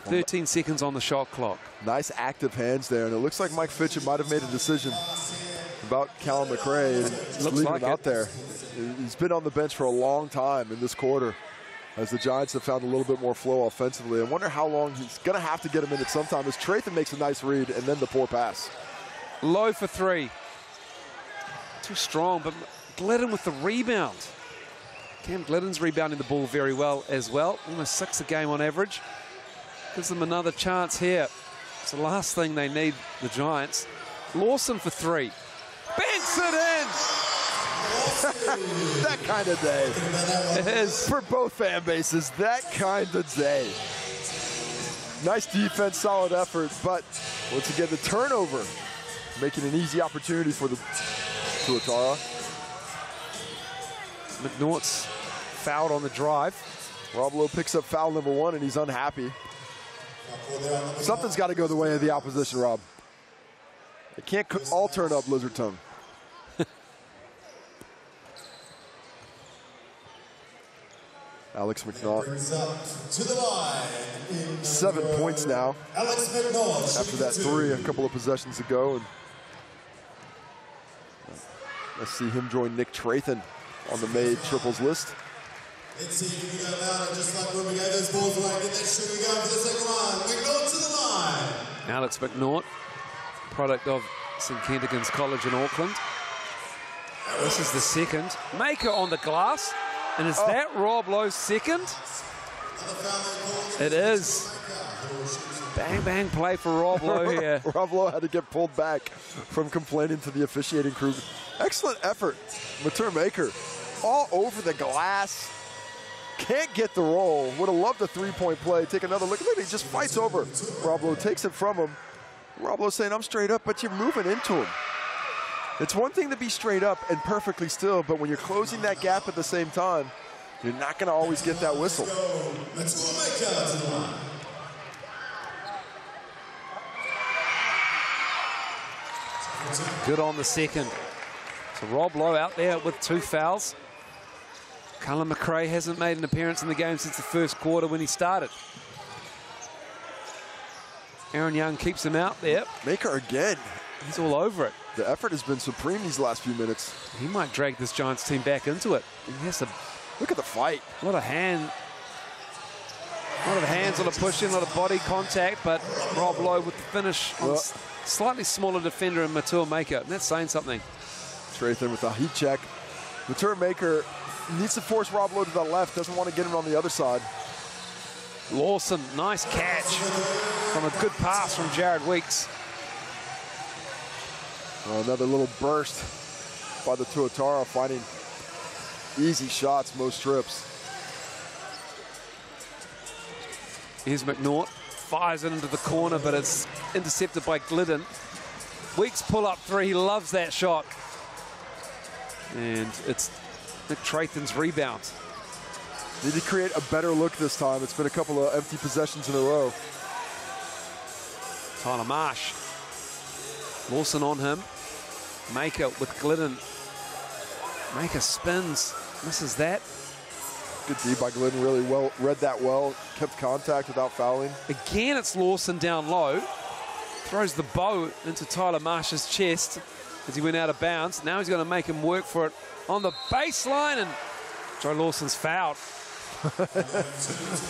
13 seconds on the shot clock. Nice active hands there, and it looks like Mike Fitchett might have made a decision about Callum McRae and leaving him out there. He's been on the bench for a long time in this quarter as the Giants have found a little bit more flow offensively. I wonder how long he's going to have to get him in at some time as Trathan makes a nice read and then the poor pass. Low for 3. Too strong, but Glidden with the rebound. Cam Glidden's rebounding the ball very well as well. Almost 6 a game on average. Gives them another chance here. It's the last thing they need, the Giants. Lawson for 3. Banks it in! That kind of day. It is. For both fan bases, that kind of day. Nice defense, solid effort, but once again, the turnover, making an easy opportunity for the Tuatara. McNaught's fouled on the drive. Rob Lowe picks up foul number 1, and he's unhappy. Something's got to go the way of the opposition, Rob. It can't all turn up lizard tongue. Alex McNaught. To the line 7 points now. Alex McNaught. After that three a couple of possessions ago. And let's see him join Nick Trathan on the made triples list. Let's see if you can go louder, just like when we gave those balls away. Get that sugar going for the second one. McNaught to the line. Alex McNaught, product of St Kentigern's College in Auckland. This is the second. Maker on the glass. And is that Rob Lowe's second? It is. Bang, bang play for Rob Lowe here. Rob Lowe had to get pulled back from complaining to the officiating crew. Excellent effort. Matur Maker all over the glass. Can't get the roll. Would have loved a three-point play. Take another look. Look, he just fights over. Rob Lowe takes it from him. Rob Lowe saying, I'm straight up, but you're moving into him. It's one thing to be straight up and perfectly still, but when you're closing that gap at the same time, you're not going to always get that whistle. Good on the second. So Rob Lowe out there with 2 fouls. Callum McRae hasn't made an appearance in the game since the first quarter when he started. Aaron Young keeps him out there. Maker again. He's all over it. The effort has been supreme these last few minutes. He might drag this Giants team back into it. He has to look at the fight. A lot of hands on a push in, a lot of body contact, but Rob Lowe with the finish on slightly smaller defender in Matur Maker. And that's saying something. Trathan with a heat check. Matur Maker needs to force Rob Lowe to the left, doesn't want to get him on the other side. Lawson, nice catch from a good pass from Jared Weeks. Another little burst by the Tuatara, finding easy shots most trips. Here's McNaught, fires it into the corner, but it's intercepted by Glidden. Weeks pull up three, he loves that shot. And it's Nick Trathan's rebound. Need to create a better look this time. It's been a couple of empty possessions in a row. Tyler Marsh. Lawson on him. Maker with Glidden. Maker spins, misses that. Good D by Glidden, really well, read that well, kept contact without fouling. Again, it's Lawson down low. Throws the bow into Tyler Marsh's chest as he went out of bounds. Now he's going to make him work for it on the baseline, and Joe Lawson's fouled.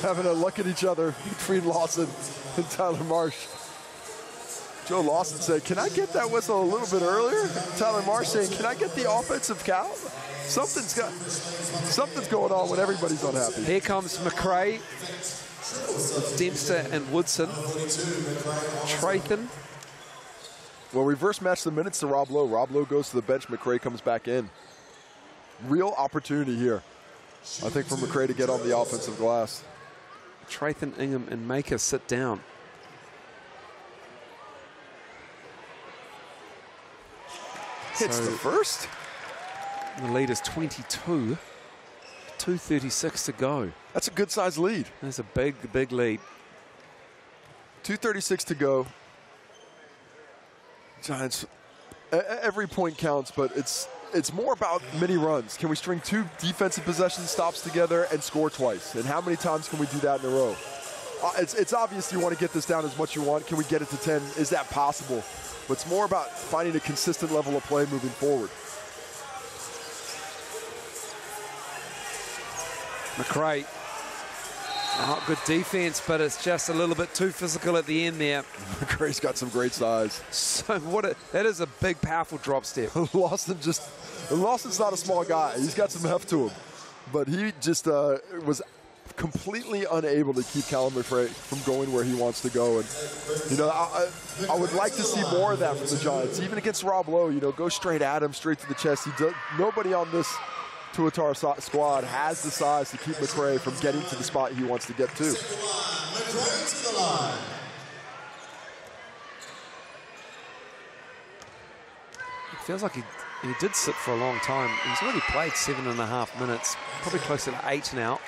Having a look at each other between Lawson and Tyler Marsh. Joe Lawson said, can I get that whistle a little bit earlier? Tyler Marsh saying, can I get the offensive foul? Something's going on when everybody's unhappy. Here comes McRae with Dempster and Woodson. Trathan. Well, reverse match the minutes to Rob Lowe. Rob Lowe goes to the bench. McRae comes back in. Real opportunity here, I think, for McRae to get on the offensive glass. Trathan, Ingham, and Maker sit down. Hits the first. The lead is 22. 2:36 to go. That's a good-sized lead. That's a big lead. 2:36 to go. Giants, every point counts, but it's more about mini runs. Can we string 2 defensive possession stops together and score twice? And how many times can we do that in a row? It's obvious you want to get this down as much as you want. Can we get it to 10? Is that possible? But it's more about finding a consistent level of play moving forward. McRae, not good defense, but it's just a little bit too physical at the end there. McRae's got some great size. So that is a big, powerful drop step. Lawson's not a small guy. He's got some heft to him, but he just was completely unable to keep Callum McRae from going where he wants to go. And you know, I would like to see more of that from the Giants, even against Rob Lowe. You know, go straight at him, straight to the chest. Nobody on this Tuatara squad has the size to keep McRae from getting to the spot he wants to get to. McRae to the line. It feels like he did sit for a long time. He's already played 7.5 minutes, probably closer to 8 now.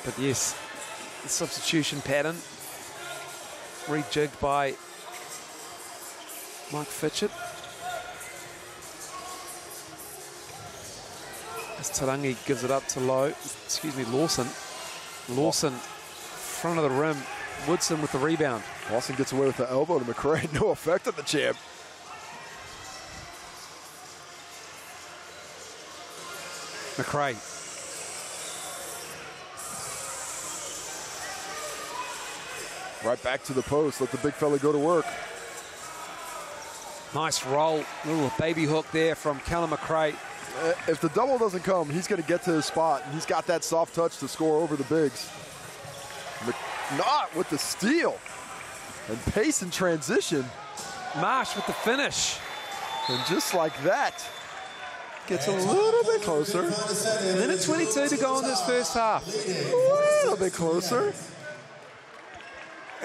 But yes, the substitution pattern. Rejigged by Mike Fitchett. As Tarangi gives it up to Lawson. Lawson, front of the rim. Woodson with the rebound. Lawson gets away with the elbow to McRae. No effect on the champ. McRae. Right back to the post. Let the big fella go to work. Nice roll. Little baby hook there from Callum McRae. If the double doesn't come, he's going to get to his spot. And he's got that soft touch to score over the bigs. McNaught with the steal. And pace and transition. Marsh with the finish. And just like that, gets a little bit closer. Minute 22 to go in this first half. A little bit closer.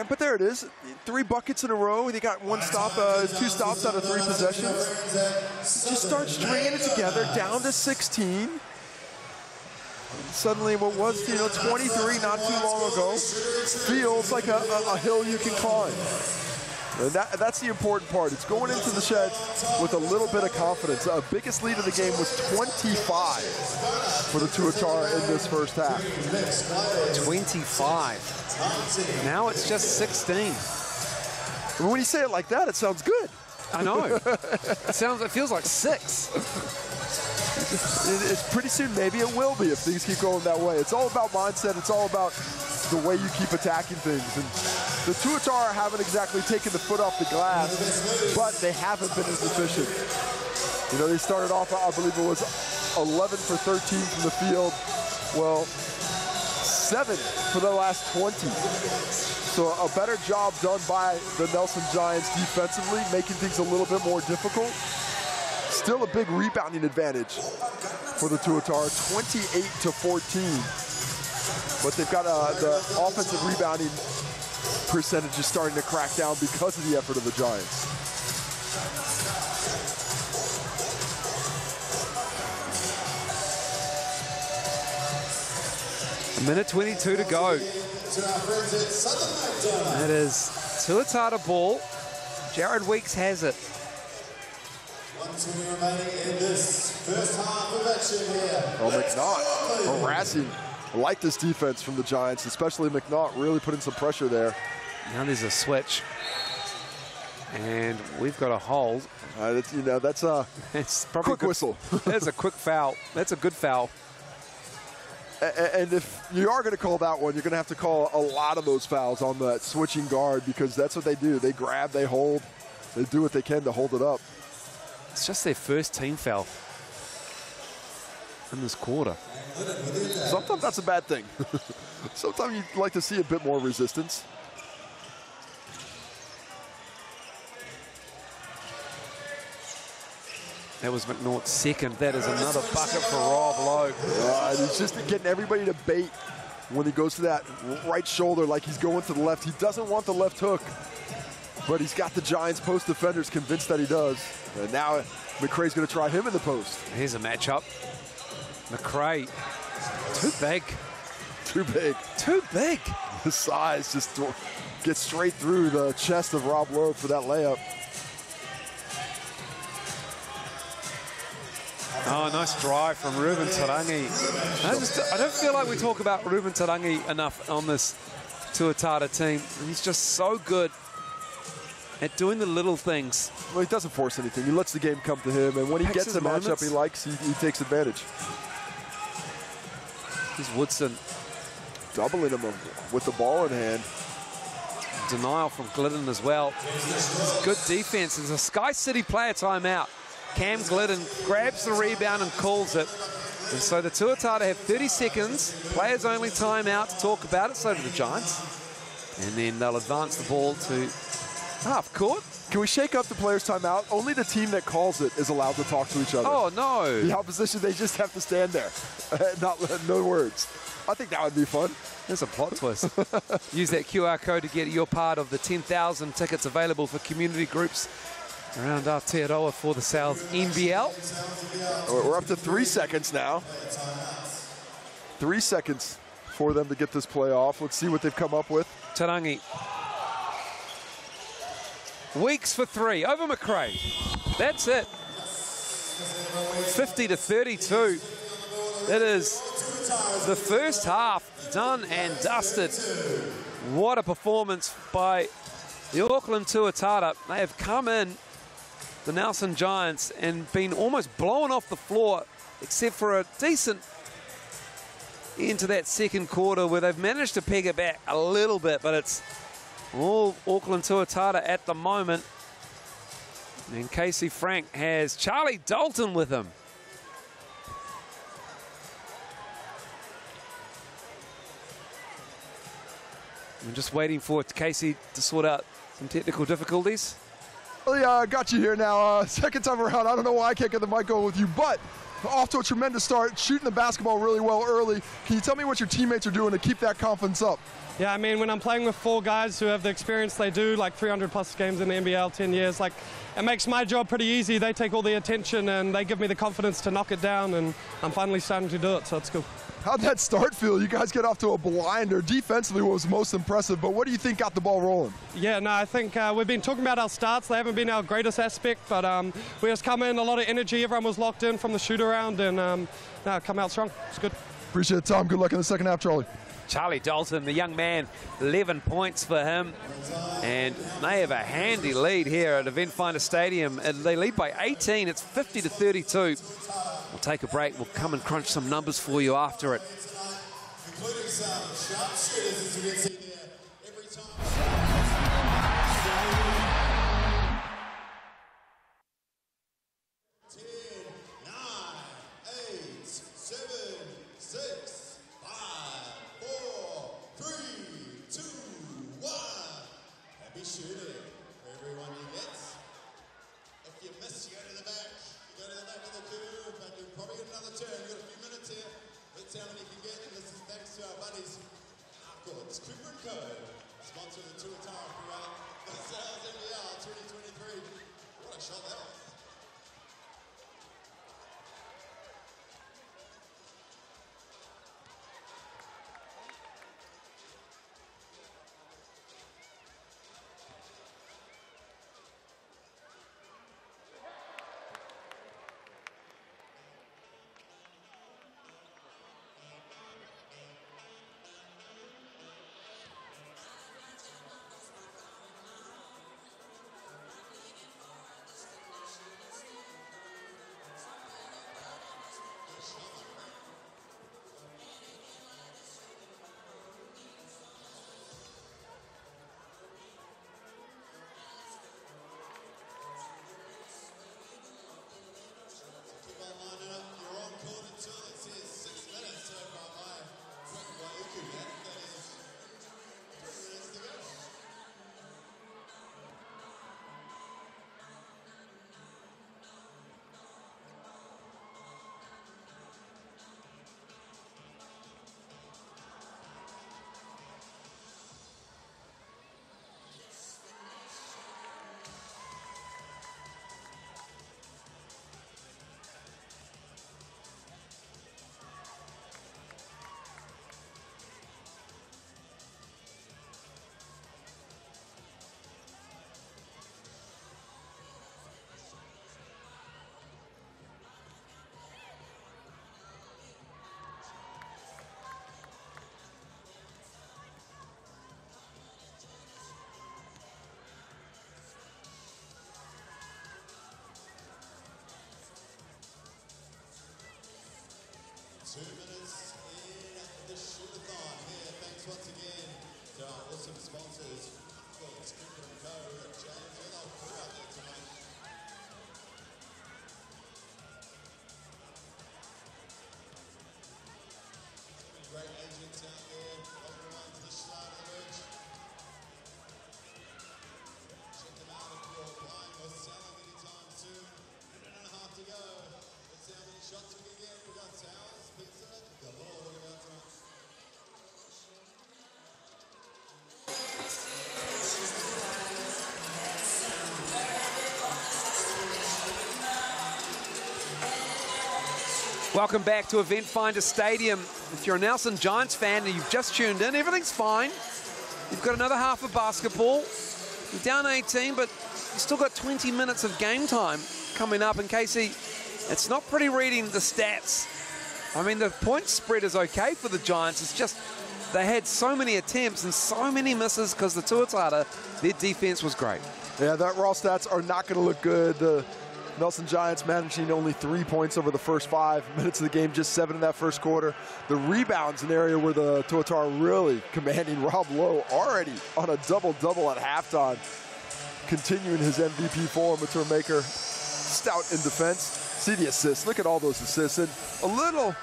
But there it is. 3 buckets in a row. They got 2 stops out of 3 possessions. Just start stringing it together, down to 16. Suddenly what was 23 not too long ago feels like a hill you can climb. And that's the important part. It's going into the shed with a little bit of confidence. Our biggest lead of the game was 25 for the Tuatara in this first half. 25. Now it's just 16. When you say it like that, it sounds good. I know. It feels like 6. It's pretty soon, maybe it will be if things keep going that way. It's all about mindset. It's all about the way you keep attacking things. And the Tuatara haven't exactly taken the foot off the glass, but they haven't been as efficient. They started off, I believe it was 11 for 13 from the field. Well, 7 for the last 20. So a better job done by the Nelson Giants defensively, making things a little bit more difficult. Still a big rebounding advantage for the Tuatara, 28 to 14. But they've got the offensive rebounding percentage is starting to crack down because of the effort of the Giants. A minute 22 to go. That is Tuatara ball. Jared Weeks has it. 1:20 remaining in this first half of action here. Oh, McNaught harassing. I like this defense from the Giants, especially McNaught really putting some pressure there. Now there's a switch. And we've got a hold. That's a it's probably quick whistle. That's a quick foul. That's a good foul. And if you are going to call that one, you're going to have to call a lot of those fouls on that switching guard because that's what they do. They grab, they hold, they do what they can to hold it up. It's just their first team foul in this quarter. Sometimes that's a bad thing. Sometimes you'd like to see a bit more resistance. That was McNaught's second. That is another bucket for Rob Lowe. He's just getting everybody to bait when he goes to that right shoulder like he's going to the left. He doesn't want the left hook, but he's got the Giants post defenders convinced that he does. And now McRae's going to try him in the post. Here's a matchup. McRae, too big. Too big. Too big. The size just gets straight through the chest of Rob Lowe for that layup. Oh, nice drive from Ruben Tarangi. I don't feel like we talk about Ruben Tarangi enough on this Tuatara team. He's just so good at doing the little things. Well, he doesn't force anything. He lets the game come to him, and when he gets a matchup he likes, he takes advantage. Here's Woodson. Doubling him with the ball in hand. Denial from Glidden as well. Good defense. There's a Sky City player timeout. Cam Glidden grabs the rebound and calls it. And so the Tuatara have 30 seconds, players only timeout to talk about it, so do the Giants. And then they'll advance the ball to half court. Can we shake up the players' timeout? Only the team that calls it is allowed to talk to each other. Oh, no. The opposition, they just have to stand there. No words. I think that would be fun. There's a plot twist. Use that QR code to get your part of the 10,000 tickets available for community groups around Aotearoa for the South NBL. We're up to 3 seconds now. 3 seconds for them to get this play off. Let's see what they've come up with. Tarangi. Weeks for three over McRae. That's it. 50-32. That is the first half done and dusted. What a performance by the Auckland Tuatara. They have come in, the Nelson Giants, and been almost blown off the floor, except for a decent into that second quarter where they've managed to peg it back a little bit, but it's all Auckland Tuatara at the moment. And Casey Frank has Charlie Dalton with him. I'm just waiting for Casey to sort out some technical difficulties. Well, yeah, got you here now. Second time around. I don't know why I can't get the mic going with you, but off to a tremendous start, shooting the basketball really well early. Can you tell me what your teammates are doing to keep that confidence up? Yeah, I mean, when I'm playing with four guys who have the experience they do, like 300-plus games in the NBL, 10 years, like, it makes my job pretty easy. They take all the attention and they give me the confidence to knock it down, and I'm finally starting to do it, so it's cool. How'd that start feel? You guys get off to a blinder. Defensively was most impressive, but what do you think got the ball rolling? Yeah, no, I think we've been talking about our starts. They haven't been our greatest aspect, but we just come in, a lot of energy. Everyone was locked in from the shoot-around, and come out strong. It's good. Appreciate it, Tom. Good luck in the second half, Charlie. Charlie Dalton, the young man, 11 points for him. And they have a handy lead here at Eventfinda Stadium. And they lead by 18. It's 50-32. We'll take a break. We'll come and crunch some numbers for you after it. Including some sharp shooters, as you can see there, every time. 10, 9, 8, 7, 6, 5, 4, 3, 2, 1. Happy shooting for everyone you get. If you miss, you go to the back. You go to the back of the curve, but you'll probably get another turn. You've got a few minutes here. Let's see how many you can get. And this is thanks to our buddies, Aukland, Cooper & Co. Sponsor the Tuatara throughout the NZNBL 2023. What a shot that was. Two minutes in the shoot-a-thon here. Thanks once again to our awesome sponsors, Aukland, Cooper & Co. and James. We're all crew out there tonight. So many great agents out there. Welcome on to the start of the bridge. Check them out if you're applying or selling anytime soon. Minute and a half to go. Let's see how many shots we can get. We got Sowers. Welcome back to Eventfinda Stadium. if you're a Nelson Giants fan and you've just tuned in, everything's fine. You've got another half of basketball. You're down 18, but you've still got 20 minutes of game time coming up. And Casey, it's not pretty reading the stats. I mean, the point spread is okay for the Giants. It's just they had so many attempts and so many misses because the Tuatara, their defense was great. Yeah, that raw stats are not going to look good. The Nelson Giants managing only 3 points over the first 5 minutes of the game, just 7 in that first quarter. The rebounds, an area where the Tuatara really commanding. Rob Lowe already on a double-double at halftime, continuing his MVP form. Matur Maker stout in defense. See the assists. Look at all those assists. And a little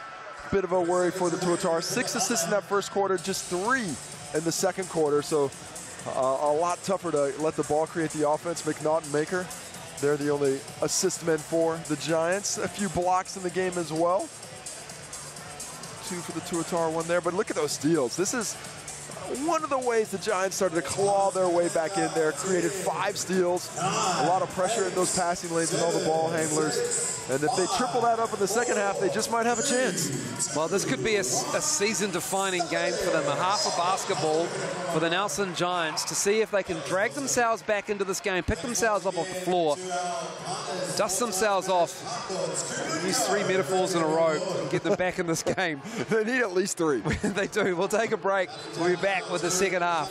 bit of a worry for the Tuatara. 6 assists in that first quarter, just 3 in the second quarter. So a lot tougher to let the ball create the offense. McNaught and Maker, they're the only assist men for the Giants. A few blocks in the game as well. 2 for the Tuatara, 1 there. But look at those steals. This is one of the ways the Giants started to claw their way back in there, created 5 steals, a lot of pressure in those passing lanes and all the ball handlers. And if they triple that up in the second half, they just might have a chance. Well, this could be a season-defining game for them, a half of basketball for the Nelson Giants to see if they can drag themselves back into this game, pick themselves up off the floor, dust themselves off, use 3 metaphors in a row, and get them back in this game. They need at least 3. They do. We'll take a break. We'll be back with the second half.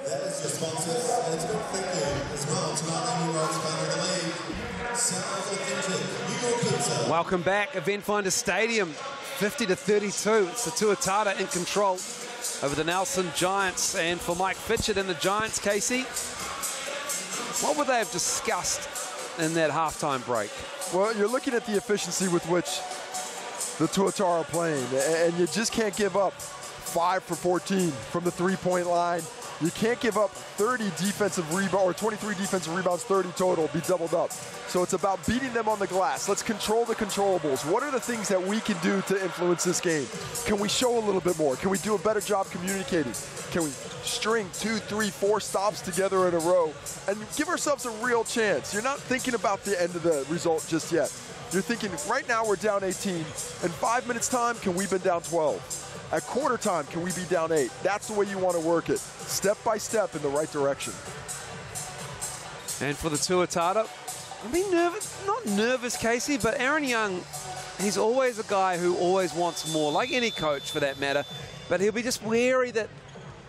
That is your sponsors, and it's a big thank you as well to our new rights partner of the league, Sounds Authentic, New York Pizza. Welcome back, Eventfinda Stadium, 50-32. It's the Tuatara in control over the Nelson Giants. And for Mike Fitchett and the Giants, Casey, what would they have discussed in that halftime break? Well, you're looking at the efficiency with which the Tuatara playing, and you just can't give up 5 for 14 from the three-point line. You can't give up 30 defensive rebounds or 23 defensive rebounds, 30 total, be doubled up. So it's about beating them on the glass. Let's control the controllables. What are the things that we can do to influence this game? Can we show a little bit more? Can we do a better job communicating? Can we string 2, 3, 4 stops together in a row and give ourselves a real chance? You're not thinking about the end of the result just yet. You're thinking, right now we're down 18. In 5 minutes time, can we be down 12? At quarter time, can we be down 8? That's the way you want to work it, step by step in the right direction. And for the Tuatara, I mean, not nervous, Casey, but Aaron Young, he's always a guy who always wants more, like any coach for that matter, but he'll be just wary that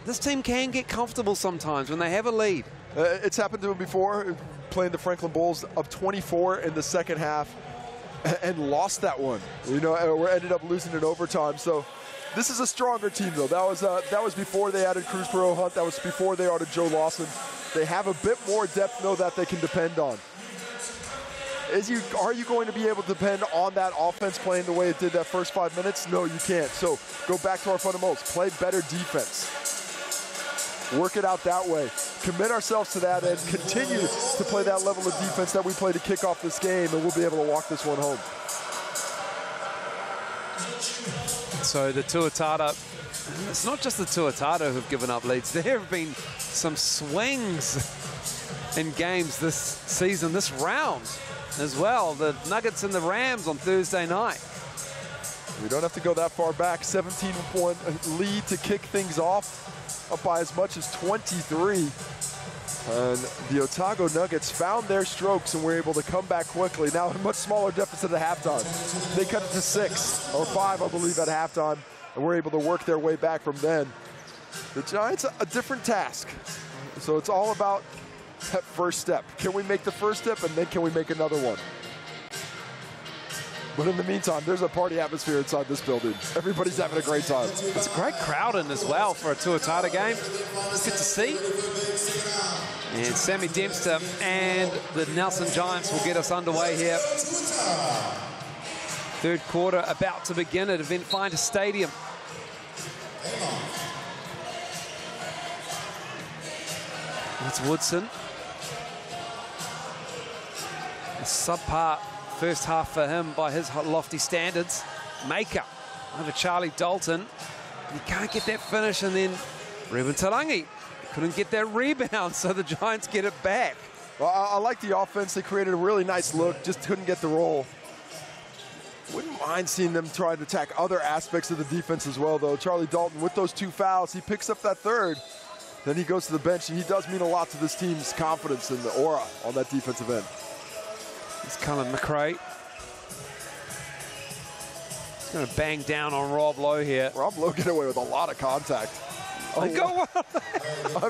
this team can get comfortable sometimes when they have a lead. It's happened to him before, playing the Franklin Bulls, up 24 in the second half, and lost that one. You know, or ended up losing in overtime. So this is a stronger team, though. That was before they added Cruz Perot Hunt. That was before they added Joe Lawson. They have a bit more depth, though, that they can depend on. Are you going to be able to depend on that offense playing the way it did that first 5 minutes? No, you can't. So go back to our fundamentals. Play better defense. Work it out that way. Commit ourselves to that and continue to play that level of defense that we play to kick off this game, and we'll be able to walk this one home. So the Tuatara, it's not just the Tuatara who've given up leads. There have been some swings in games this season, this round as well. The Nuggets and the Rams on Thursday night. We don't have to go that far back. 17-point lead to kick things off, up by as much as 23. And the Otago Nuggets found their strokes and were able to come back quickly. Now a much smaller deficit at halftime. They cut it to 6 or 5, I believe, at halftime, and were able to work their way back from then. The Giants, a different task. So it's all about that first step. Can we make the first step, and then can we make another one? But in the meantime, there's a party atmosphere inside this building. Everybody's having a great time. It's a great crowd in as well for a Tuatara game. It's good to see. And Sammy Dempster and the Nelson Giants will get us underway here. Third quarter about to begin at Eventfinda Stadium. That's Woodson. A subpar first half for him by his lofty standards. Maker over Charlie Dalton. You can't get that finish, and then Reuben Tarangi couldn't get that rebound, so the Giants get it back. Well, I like the offense. They created a really nice look, just couldn't get the roll. Wouldn't mind seeing them try to attack other aspects of the defense as well, though. Charlie Dalton, with those 2 fouls, he picks up that third. Then he goes to the bench, and he does mean a lot to this team's confidence and the aura on that defensive end. It's Cullen McRae. He's going to bang down on Rob Lowe here. Rob Lowe get away with a lot of contact. I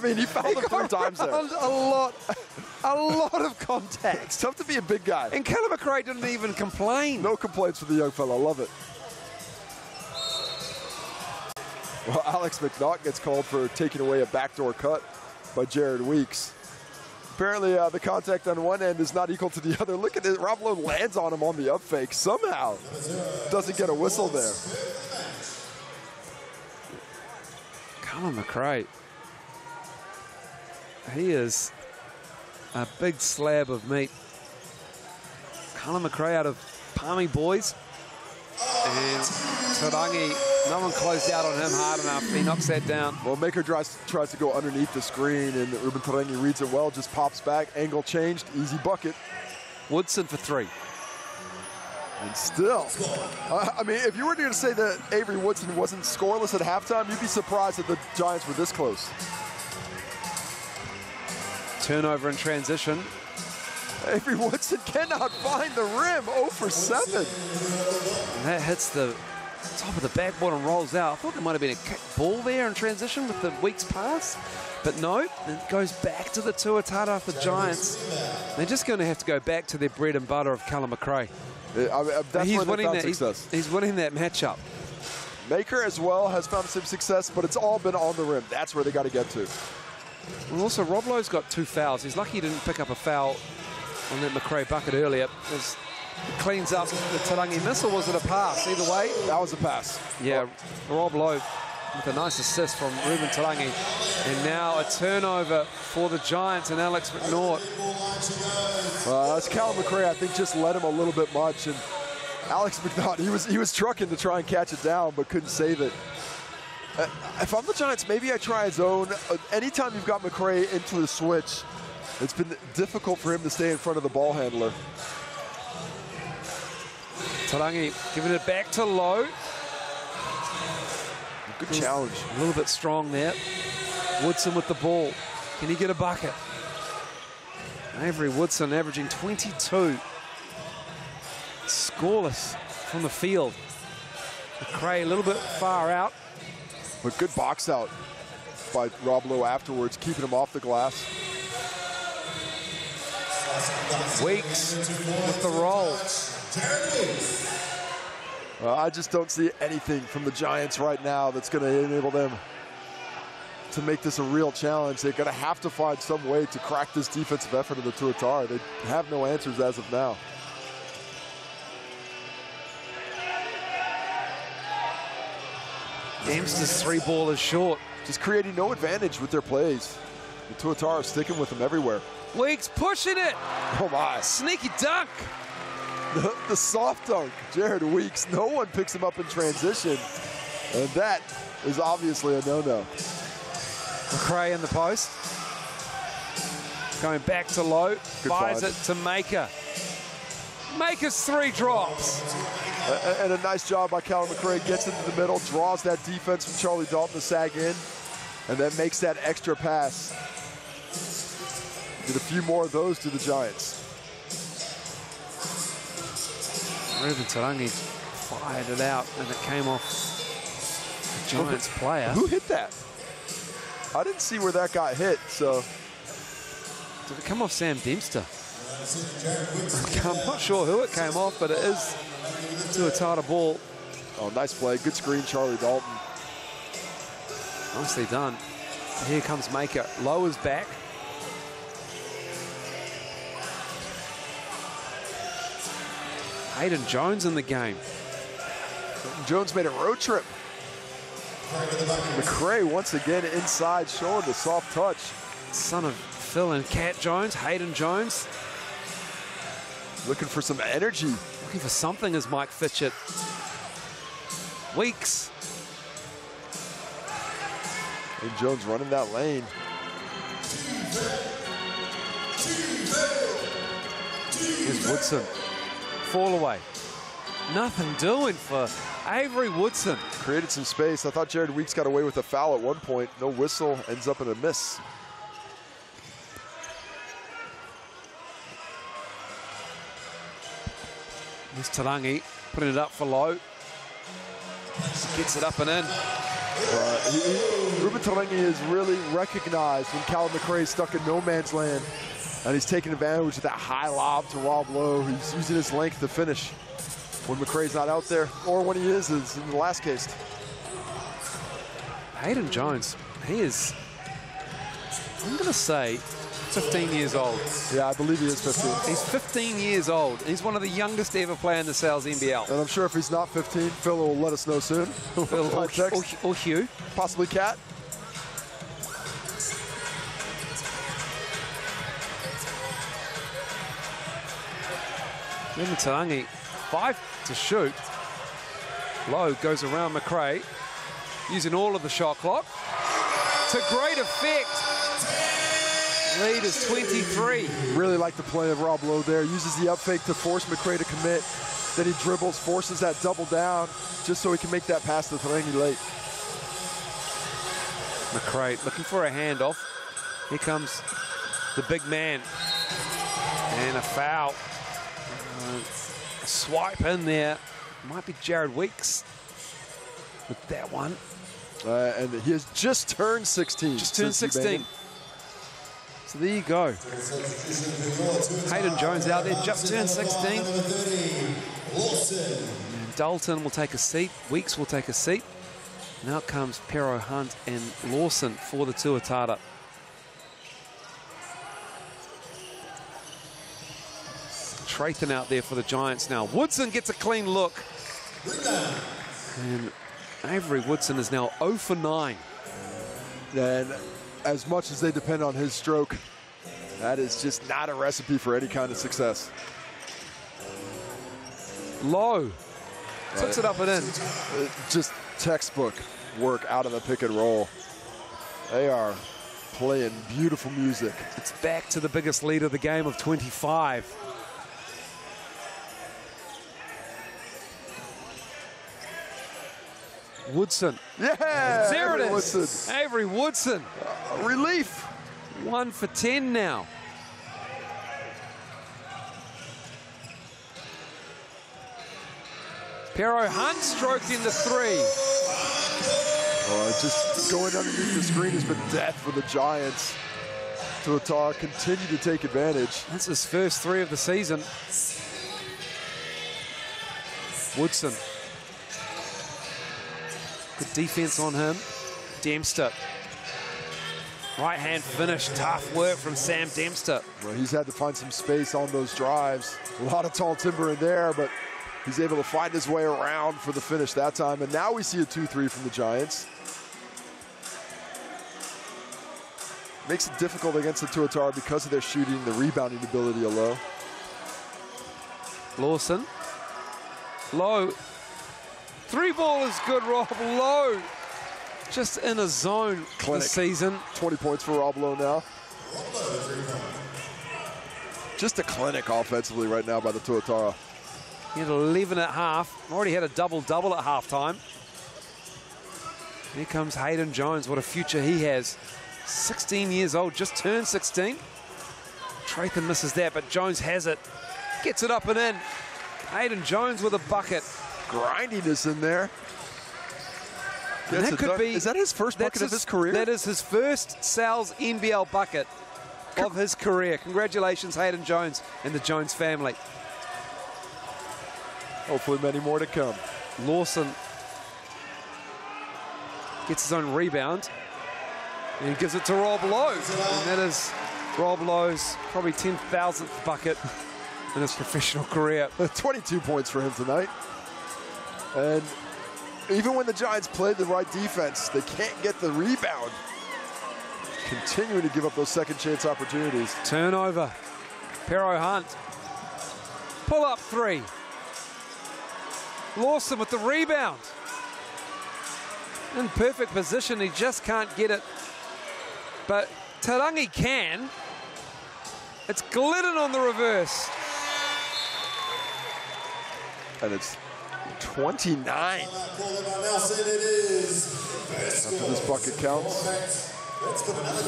mean, he fouled him 3 times there. A lot of contact. It's tough to be a big guy. And Cullen McRae didn't even complain. No complaints for the young fella. Love it. Well, Alex McNaught gets called for taking away a backdoor cut by Jared Weeks. Apparently, the contact on one end is not equal to the other. Look at it. Rob Lowe lands on him on the up fake somehow. Doesn't get a whistle there. Cullen McRae. He is a big slab of meat. Cullen McRae out of Palmy Boys. And Tarangi, no one closed out on him hard enough. He knocks that down. Well, Maker tries to go underneath the screen, and Reuben Tarangi reads it well, just pops back, angle changed, easy bucket. Woodson for 3. And still, I mean, if you were to say that Avery Woodson wasn't scoreless at halftime, you'd be surprised that the Giants were this close. Turnover in transition. Avery Woodson cannot find the rim, 0 for 7. And that hits the top of the backboard and rolls out. I thought there might have been a kick ball there in transition with the Weeks pass. But no, it goes back to the Tuatara for Giants. They're just going to have to go back to their bread and butter of Cullen McRae. That's he's where they winning found that. success. He's winning that matchup. Maker as well has found some success, but it's all been on the rim. That's where they got to get to. And also, Rob Lowe's got 2 fouls. He's lucky he didn't pick up a foul on that McRae bucket earlier. There's cleans up the Tarangi miss, or was it a pass? Either way. That was a pass. Yeah, Rob Lowe with a nice assist from Ruben Tarangi. And now a turnover for the Giants and Alex McNaught. That's Callum McRae, I think, just led him a little bit much. And Alex McNaught, he was trucking to try and catch it down, but couldn't save it. If I'm the Giants, maybe I try a zone. Anytime you've got McRae into the switch, it's been difficult for him to stay in front of the ball handler. Tarangi giving it back to Lowe. Good challenge. A little bit strong there. Woodson with the ball. Can he get a bucket? Avery Woodson averaging 22. Scoreless from the field. McRae a little bit far out. But good box out by Rob Lowe afterwards, keeping him off the glass. Weeks with the roll. I just don't see anything from the Giants right now that's going to enable them to make this a real challenge. They're going to have to find some way to crack this defensive effort of the Tuatara. They have no answers as of now. Dempster's three ball is short. Just creating no advantage with their plays. The Tuatara sticking with them everywhere. Weeks pushing it. Oh my. Sneaky dunk. The soft dunk, Jared Weeks. No one picks him up in transition. And that is obviously a no-no. McRae in the post. Going back to Lowe. Fires it to Maker. Maker's three drops. And a nice job by Callum McRae. Gets into the middle, draws that defense from Charlie Dalton to sag in, and then makes that extra pass. Did a few more of those to the Giants. Ruben Tarangi fired it out, and it came off the Giants player. Who hit that? I didn't see where that got hit, so. Did it come off Sam Dempster? I'm not sure who it came off, but it is Tuatara ball. Oh, nice play. Good screen, Charlie Dalton. Nicely done. Here comes Maker. Lowe is back. Hayden Jones in the game. Jones made a road trip. McRae once again inside, showing the soft touch. Son of Phil and Cat Jones, Hayden Jones. Looking for some energy. Looking for something as Mike Fitchett. Weeks. And Jones running that lane. Here's Woodson. Fall away. Nothing doing for Avery Woodson. Created some space. I thought Jared Weeks got away with a foul at one point. No whistle, ends up in a miss. Here's Tarangi putting it up for Lowe. Gets it up and in. Ruben Tarangi is really recognized when Callum McRae is stuck in no man's land. And he's taking advantage of that high lob to Rob Lowe. He's using his length to finish when McRae's not out there, or when he is in the last case. Hayden Jones, he is, I'm going to say, 15 years old. Yeah, I believe he is 15. He's 15 years old. He's one of the youngest to ever play in the Sal's NBL. And I'm sure if he's not 15, Phil will let us know soon. Phil or Hugh. Possibly Cat. Ruben Tarangi, 5 to shoot. Lowe goes around McRae, using all of the shot clock. To great effect. Lead is 23. Really like the play of Rob Lowe there. Uses the up fake to force McRae to commit. Then he dribbles, forces that double down, just so he can make that pass to Tarangi late. McRae looking for a handoff. Here comes the big man. And a foul. A swipe in there. Might be Jared Weeks with that one. And he has just turned 16. Just turned 16. So there you go. Hayden Jones out there, just turned 16. And Dalton will take a seat. Weeks will take a seat. And out comes Pero Hunt and Lawson for the Tuatara. Trathan out there for the Giants now. Woodson gets a clean look. And Avery Woodson is now 0 for 9. And as much as they depend on his stroke, that is just not a recipe for any kind of success. Low. Puts it up and in. Just textbook work out of the pick and roll. They are playing beautiful music. It's back to the biggest lead of the game of 25. Woodson. Yeah! There it is. Woodson. Avery Woodson. Relief. 1 for 10 now. Pero Hunt stroked in the 3. Just going underneath the screen has been death for the Giants. Tuatara continue to take advantage. That's his first 3 of the season. Woodson. Good defense on him. Dempster. Right hand finish. Tough work from Sam Dempster. Well, he's had to find some space on those drives. A lot of tall timber in there, but he's able to find his way around for the finish that time. And now we see a 2-3 from the Giants. Makes it difficult against the Tuatara because of their shooting, the rebounding ability are low. Lawson. Low. 3 ball is good, Rob. Low. Just in a zone this season. 20 points for Rob Lowe now. Just a clinic offensively right now by the Tuatara. He had 11 at half. Already had a double-double at halftime. Here comes Hayden Jones. What a future he has. 16 years old, just turned 16. Trathan misses that, but Jones has it. Gets it up and in. Hayden Jones with a bucket. Grindiness in there. And that could be, is that his first bucket of his career? That is his first Sal's NBL bucket of his career. Congratulations, Hayden Jones and the Jones family. Hopefully many more to come. Lawson gets his own rebound and gives it to Rob Lowe. And that is Rob Lowe's probably 10,000th bucket in his professional career. 22 points for him tonight. And even when the Giants played the right defense, they can't get the rebound. Continuing to give up those second chance opportunities. Turnover. Pero Hunt. Pull up 3. Lawson with the rebound. In perfect position, he just can't get it. But Tarangi can. It's Glidden on the reverse. And it's 29. After this bucket counts.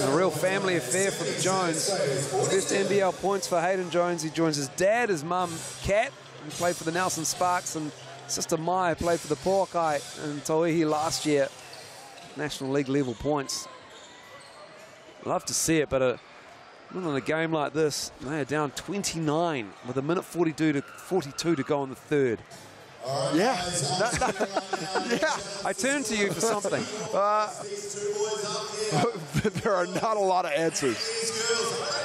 A real family affair for the Jones. First NBL points for Hayden Jones. He joins his dad, his mum, Kat, who played for the Nelson Sparks, and sister Mai, who played for the Poakai in Tauihi last year. National League level points. Love to see it, but not in a game like this. They are down 29 with a minute 42 to go in the third. Yeah. Yeah. I turn to you for something. There are not a lot of answers.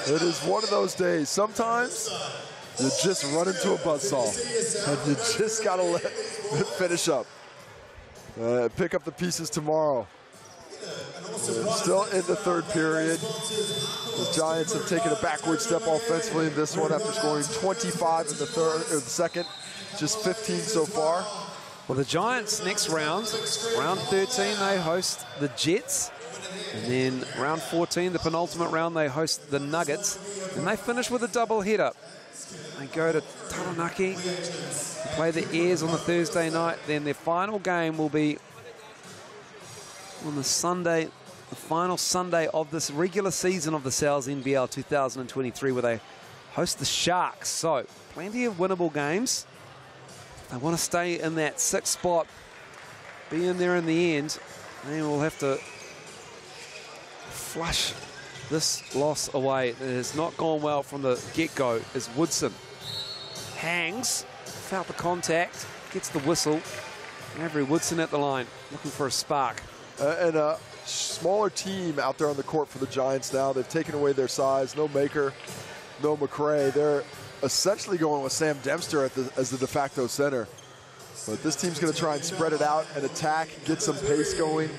It is one of those days. Sometimes you just run into a buzzsaw, and you just got to let it finish up. Pick up the pieces tomorrow. Still in the third period. The Giants have taken a backward step offensively in this one after scoring 25 in the second. Just 15 so far. Well, the Giants next round 13, they host the Jets. And then round 14, the penultimate round, they host the Nuggets. And they finish with a double-header. They go to Taranaki, play the Airs on the Thursday night. Then their final game will be on the Sunday, the final Sunday of this regular season of the Sal's NBL 2023, where they host the Sharks. So, plenty of winnable games. They want to stay in that 6th spot, be in there in the end. They will have to flush this loss away. It has not gone well from the get-go as Woodson hangs, felt the contact, gets the whistle. Avery Woodson at the line, looking for a spark. And a smaller team out there on the court for the Giants now. They've taken away their size. No Maker, no McRae. They're essentially going with Sam Dempster as the de facto center. But this team's going to try and spread it out and attack, get some pace going,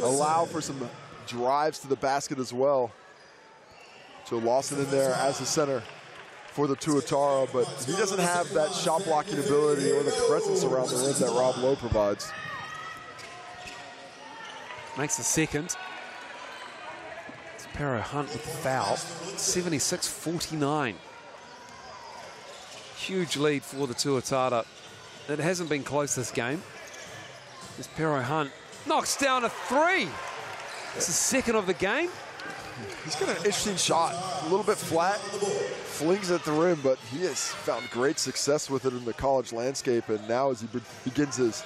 allow for some drives to the basket as well. So Lawson in there as the center for the Tuatara, but he doesn't have that shot blocking ability or the presence around the rim that Rob Lowe provides. Makes the second. It's Pero Hunt with the foul. 76-49. Huge lead for the Tuatara. It hasn't been close this game. As Pero Hunt knocks down a three. It's the second of the game. He's got an interesting shot. A little bit flat, flings at the rim, but he has found great success with it in the college landscape, and now as he begins his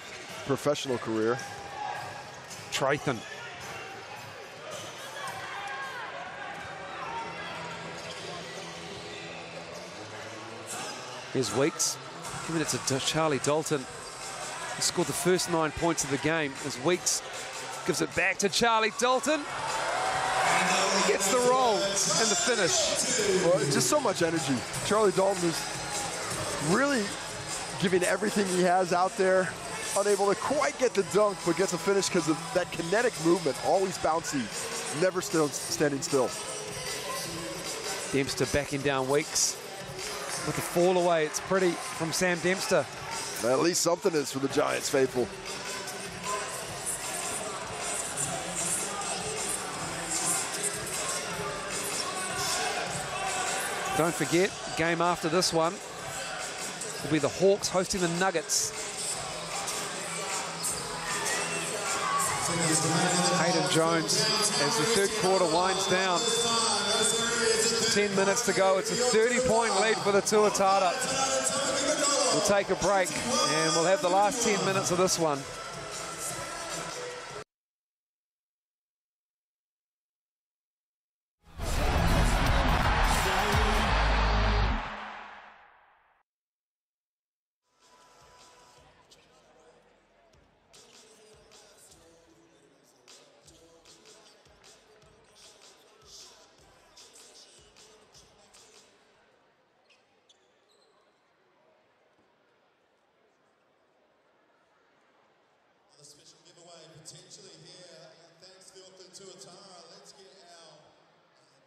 professional career. Trathan. Here's Weeks, giving it to Charlie Dalton. He scored the first 9 points of the game as Weeks gives it back to Charlie Dalton. He gets the roll and the finish. Well, just so much energy. Charlie Dalton is really giving everything he has out there. Unable to quite get the dunk, but gets a finish because of that kinetic movement. Always bouncy, never standing still. Dempster backing down Weeks with the fall away. It's pretty from Sam Dempster. At least something is for the Giants faithful. Don't forget, game after this one will be the Hawks hosting the Nuggets. Hayden Jones, as the third quarter winds down. 10 minutes to go. It's a 30-point lead for the Tuatara. We'll take a break and we'll have the last 10 minutes of this one. Special giveaway potentially here. Thanks to the Auckland Tuatara. Let's get our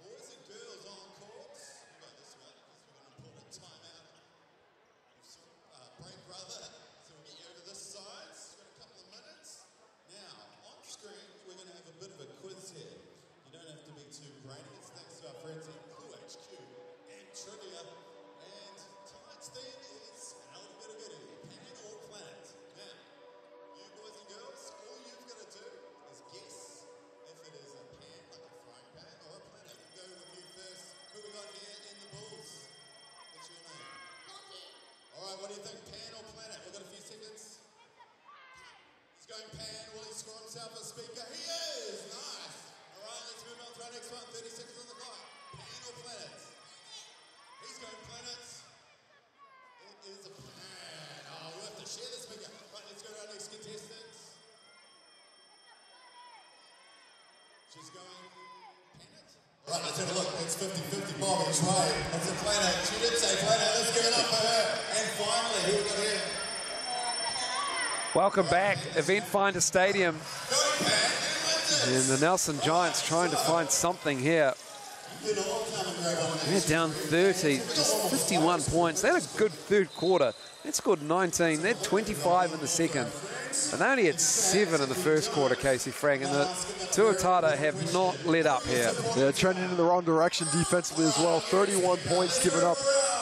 boys and girls on courts. We'll go this way because we've got an important timeout. Break, brother. So we'll get you over this side. We've got a couple of minutes. Now, on screen, we're going to have a bit of a quiz here. You don't have to be too brainy. It's thanks to our friends at Clue HQ and Trivia. And tonight's theme is a little bit of it. Pan or planet. Now, you boys and girls, all you've got to do is guess if it is a pan, like a frying pan, or a planet. We'll go with you first. Who we got here in the Bulls? What's your name? All right, what do you think, pan or planet? We've got a few seconds. He's going pan. Will he score himself a speaker? He is! Nice! All right, let's move on to our next one. 30 seconds on the clock. Pan or planet? He's going planets. It is a pan. Oh, we'll have to share the speaker. Right, let's go to our next contestant. She's going planet. All right, let's have a look. It's 50-50 Bob each way. That's a planet. She did say planet. Let's give it up for her. And finally, who we got here? Welcome back, Eventfinda Stadium. And the Nelson Giants trying to find something here. They're down 30, just 51 points. They had a good third quarter. They scored 19. They had 25 in the second. And they only had 7 in the first quarter, Casey Frank. And the Tuatara have not let up here. Yeah, trending in the wrong direction defensively as well. 31 points given up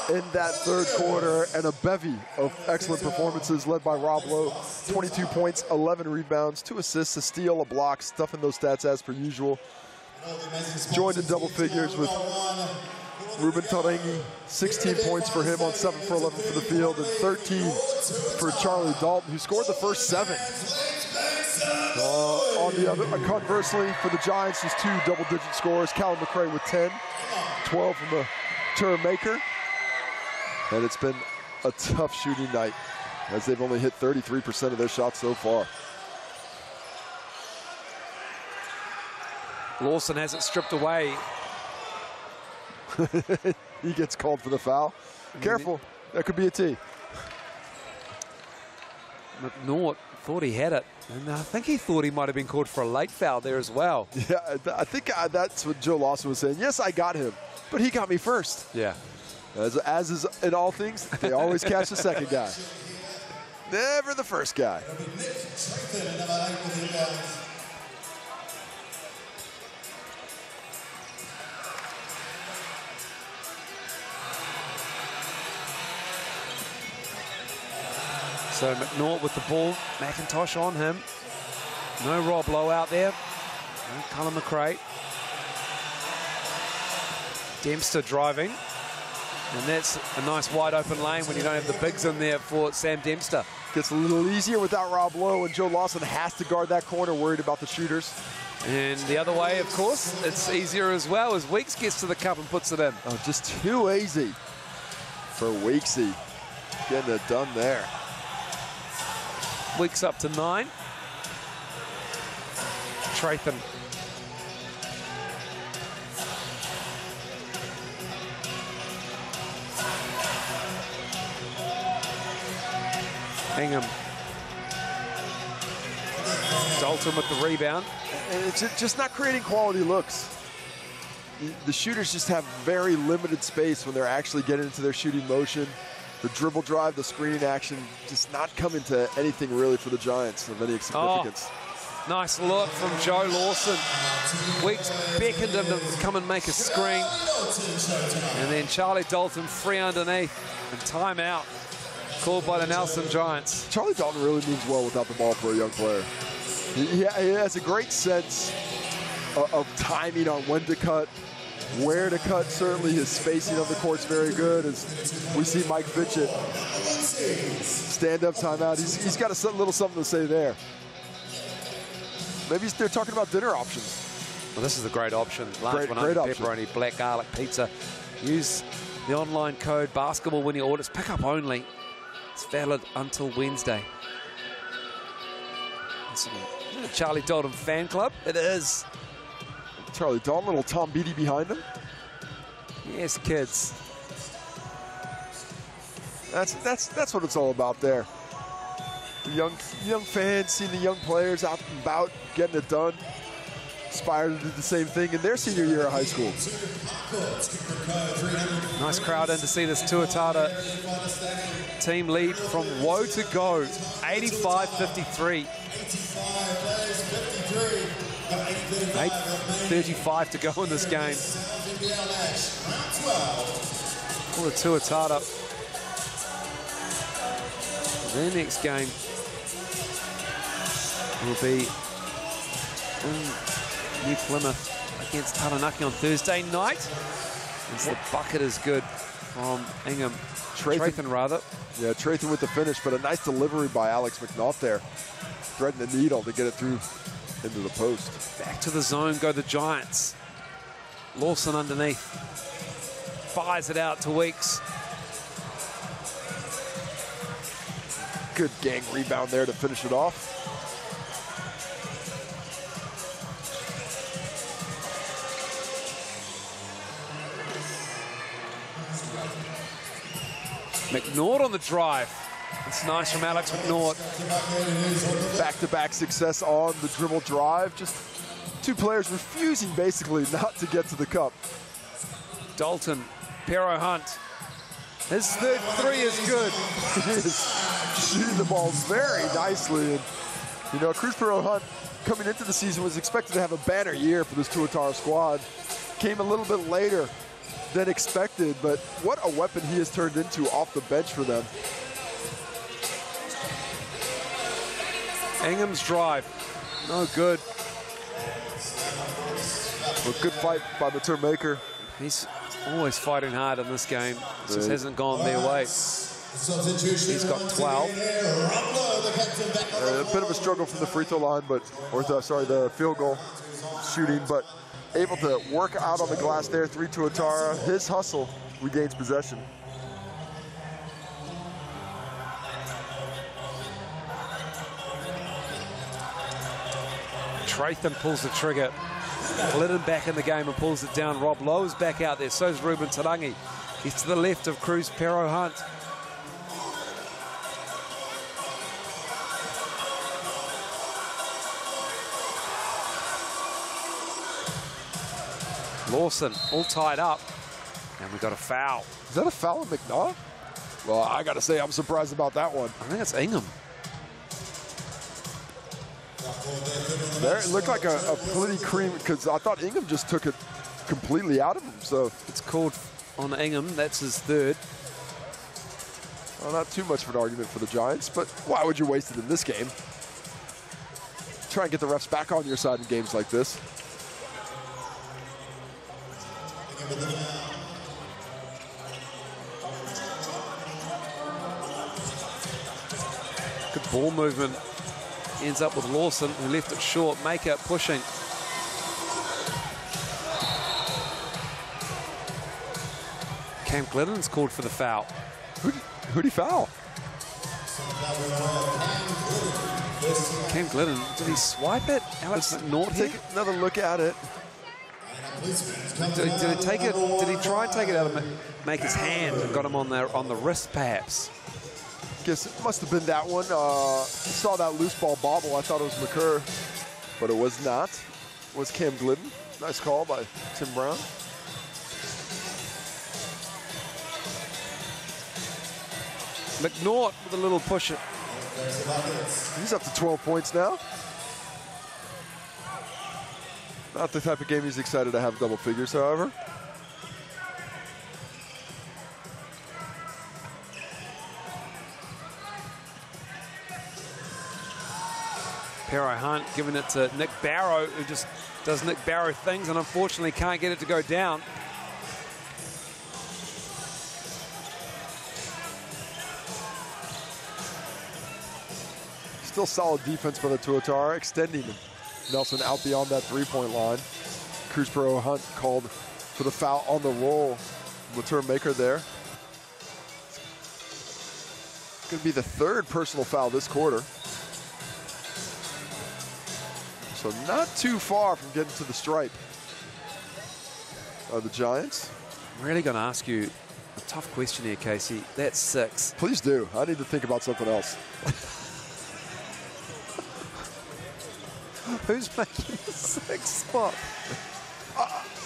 in that third quarter, and a bevy of excellent performances led by Rob Lowe. 22 points, 11 rebounds, 2 assists, a steal, a block, stuffing those stats as per usual. Joined in double figures with Ruben Tarangi, 16 points for him on 7 for 11 for the field, and 13 for Charlie Dalton, who scored the first 7. Conversely, for the Giants, just 2 double-digit scores. Callum McRae with 10, 12 from the term maker. And it's been a tough shooting night, as they've only hit 33% of their shots so far. Lawson has it stripped away. He gets called for the foul. Careful, that could be a tee. McNaught thought he had it, and I think he thought he might have been called for a late foul there as well. Yeah, I think that's what Joe Lawson was saying. Yes, I got him, but he got me first. Yeah. As is in all things, they always catch the second guy. Never the first guy. So McNaught with the ball, McIntosh on him. No Rob Lowe out there. No Cullen McRae. Dempster driving. And that's a nice wide open lane when you don't have the bigs in there for Sam Dempster. Gets a little easier without Rob Lowe, and Joe Lawson has to guard that corner, worried about the shooters. And the other way, of course, it's easier as well as Weeks gets to the cup and puts it in. Oh, just too easy for Weeksy. Getting it done there. Weeks up to 9. Trathan. Ingham. Dalton with the rebound. And it's just not creating quality looks. The shooters just have very limited space when they're actually getting into their shooting motion. The dribble drive, the screening action, just not coming to anything really for the Giants of any significance. Oh, nice look from Joe Lawson. Weeks beckoned him to come and make a screen. And then Charlie Dalton free underneath. And timeout called by the Nelson Giants. Charlie Dalton really moves well without the ball for a young player. He has a great sense of timing on when to cut, where to cut. Certainly his spacing of the court's very good. As we see Mike Fitchett stand up timeout. He's got a little something to say there. Maybe they're talking about dinner options. Well, this is a great option. Large one, pepperoni, black garlic pizza. Use the online code basketball when you order. It's pick up only. It's valid until Wednesday. It's a Charlie Dalton fan club. It is. Charlie Dalton, little Tom Beatty behind him. Yes, kids. That's what it's all about there. The young fans seeing the young players out and about getting it done. Aspire to do the same thing in their senior year of high school. Nice crowd in to see this Tuatara team lead from woe to go, 85-53. 8:35 to go in this game. For the Tuatara. Their next game will be in New Plymouth against Taranaki on Thursday night. As the bucket is good from Ingham. Trathan rather. Yeah, Trathan with the finish, but a nice delivery by Alex McNaught there. Threading the needle to get it through into the post. Back to the zone go the Giants. Lawson underneath. Fires it out to Weeks. Good gang rebound there to finish it off. McNaught on the drive. It's nice from Alex McNaught. Back-to-back success on the dribble drive. Just two players refusing basically not to get to the cup. Dalton, Pero Hunt. His third three is good. He is shooting the ball very nicely. And, you know, Cruz Pero Hunt coming into the season was expected to have a banner year for this Tuatara squad. Came a little bit later than expected, but what a weapon he has turned into off the bench for them. Ingham's drive, no good. A good fight by Matur Maker. He's always fighting hard in this game. It just hasn't gone their way. He's got 12. A bit of a struggle from the free throw line, but the field goal shooting, but able to work out on the glass there. 3 Tuatara. His hustle regains possession. Trathan pulls the trigger. Glidden back in the game and pulls it down. Rob Lowe's back out there. So's Ruben Tarangi. He's to the left of Cruz Pero Hunt. Lawson all tied up, and we got a foul. Is that a foul on McNaugh? Well, I got to say, I'm surprised about that one. I think it's Ingham. There, it looked like a pretty cream, because I thought Ingham just took it completely out of him. So It's called on Ingham. That's his third. well, not too much of an argument for the Giants, but why would you waste it in this game? Try and get the refs back on your side in games like this. Good ball movement. Ends up with Lawson, who left it short. Maker pushing. Cam Glidden's called for the foul. Who'd he foul? Cam Glidden, did he swipe it? Alex McNaught Take another look at it. Did he take it? Did he try and take it out of Maker's hand and got him on the wrist, perhaps? Guess it must have been that one. Saw that loose ball bobble. I thought it was McCurr, but it was not. It was Cam Glidden. Nice call by Tim Brown. McNaught with a little push. He's up to 12 points now. Not the type of game he's excited to have double figures, however. Pero Hunt giving it to Nick Barrow, who just does Nick Barrow things and unfortunately can't get it to go down. Still solid defense by the Tuatara, extending Nelson out beyond that three-point line. Cruz Pro Hunt called for the foul on the roll. Return maker there. It's going to be the third personal foul this quarter. So not too far from getting to the stripe of the Giants. I'm really going to ask you a tough question here, Casey. That's 6. Please do. I need to think about something else. Who's making the 6th spot?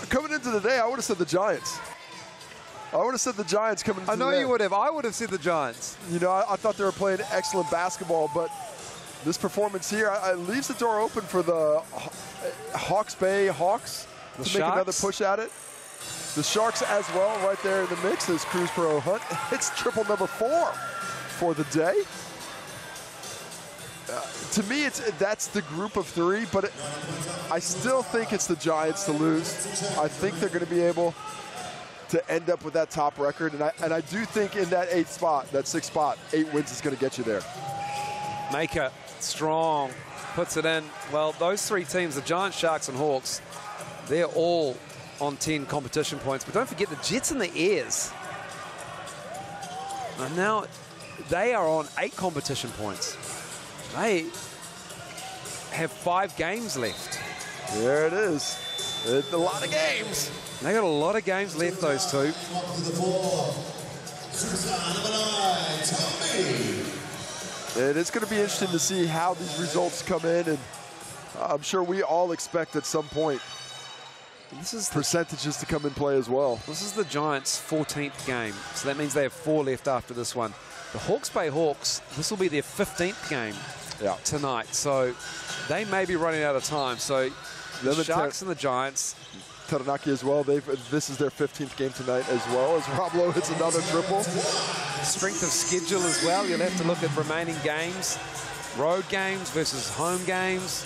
Coming into the day, I would have said the Giants. I would have said the Giants coming into I know the day. you would have. I would have said the Giants. You know, I thought they were playing excellent basketball, but this performance here leaves the door open for the Hawke's Bay Hawks to make another push at it. The Sharks as well, right there in the mix. There's Cruz Pro Hunt. It's triple number 4 for the day. To me, that's the group of 3, but I still think it's the Giants to lose. I think they're going to be able to end up with that top record, and I do think in that 8th spot, that 6th spot, 8 wins is going to get you there. Maker, strong, puts it in. Well, those 3 teams, the Giants, Sharks, and Hawks, they're all on 10 competition points. But don't forget the Jets and the Airs. And now they are on 8 competition points. They have 5 games left. There it is. It's a lot of games. They got a lot of games left, those 2. And it's going to be interesting to see how these results come in, and I'm sure we all expect at some point this is percentages to come in play as well. This is the Giants' 14th game, so that means they have 4 left after this one. The Hawke's Bay Hawks, this will be their 15th game tonight, so they may be running out of time. So the Sharks and the Giants. Taranaki as well. This is their 15th game tonight as well, as Rob Lowe hits another triple. Strength of schedule as well. You'll have to look at remaining games, road games versus home games.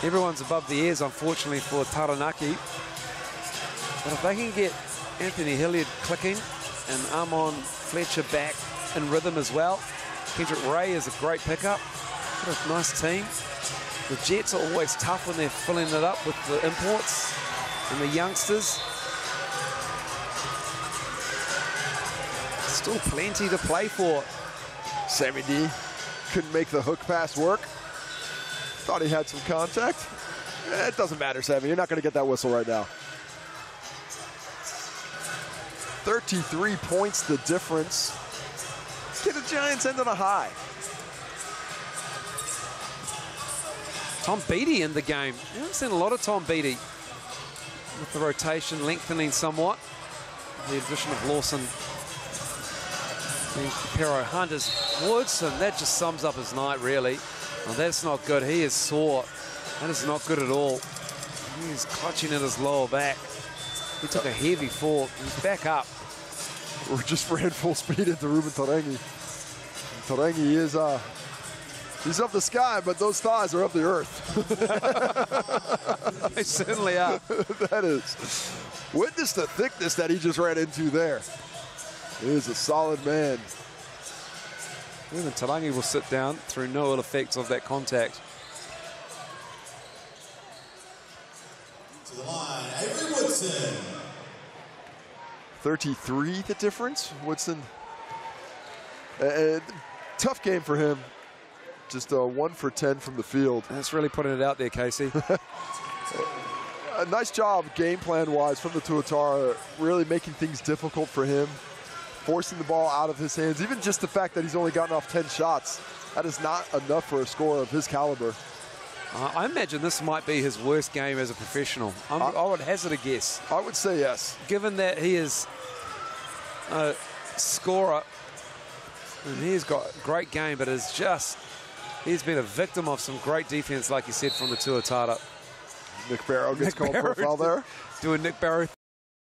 Everyone's above the ears, unfortunately, for Taranaki. But if they can get Anthony Hilliard clicking and Amon Fletcher back in rhythm as well, Kendrick Ray is a great pickup. What a nice team. The Jets are always tough when they're filling it up with the imports and the youngsters. Still plenty to play for. Sammy D couldn't make the hook pass work. Thought he had some contact. It doesn't matter, Sammy. You're not going to get that whistle right now. 33 points the difference. Get the Giants end on a high. Tom Beattie in the game. You haven't seen a lot of Tom Beattie with the rotation lengthening somewhat. The addition of Lawson and Pero Hunters. Woodson, that just sums up his night, really. Oh, that's not good. He is sore. That is not good at all. He's clutching at his lower back. He took a heavy fall. He's back up. We just ran full speed into Ruben Tarangi. Tarangi is he's up the sky, but those thighs are up the earth. They certainly are. That is. Witness the thickness that he just ran into there. He is a solid man. Even Tarangi will sit down through no ill effects of that contact. To the line, Avery Woodson. 33 the difference. Woodson, tough game for him. Just 1 for 10 from the field. That's really putting it out there, Casey. A nice job game plan-wise from the Tuatara, really making things difficult for him, forcing the ball out of his hands. Even just the fact that he's only gotten off 10 shots, that is not enough for a scorer of his caliber. I imagine this might be his worst game as a professional. I would hazard a guess. I would say yes. Given that he is a scorer, and he's got a great game, but it's just, he's been a victim of some great defense, like you said, from the Tuatara. Nick Barrow gets called profile there. Doing Nick Barrow.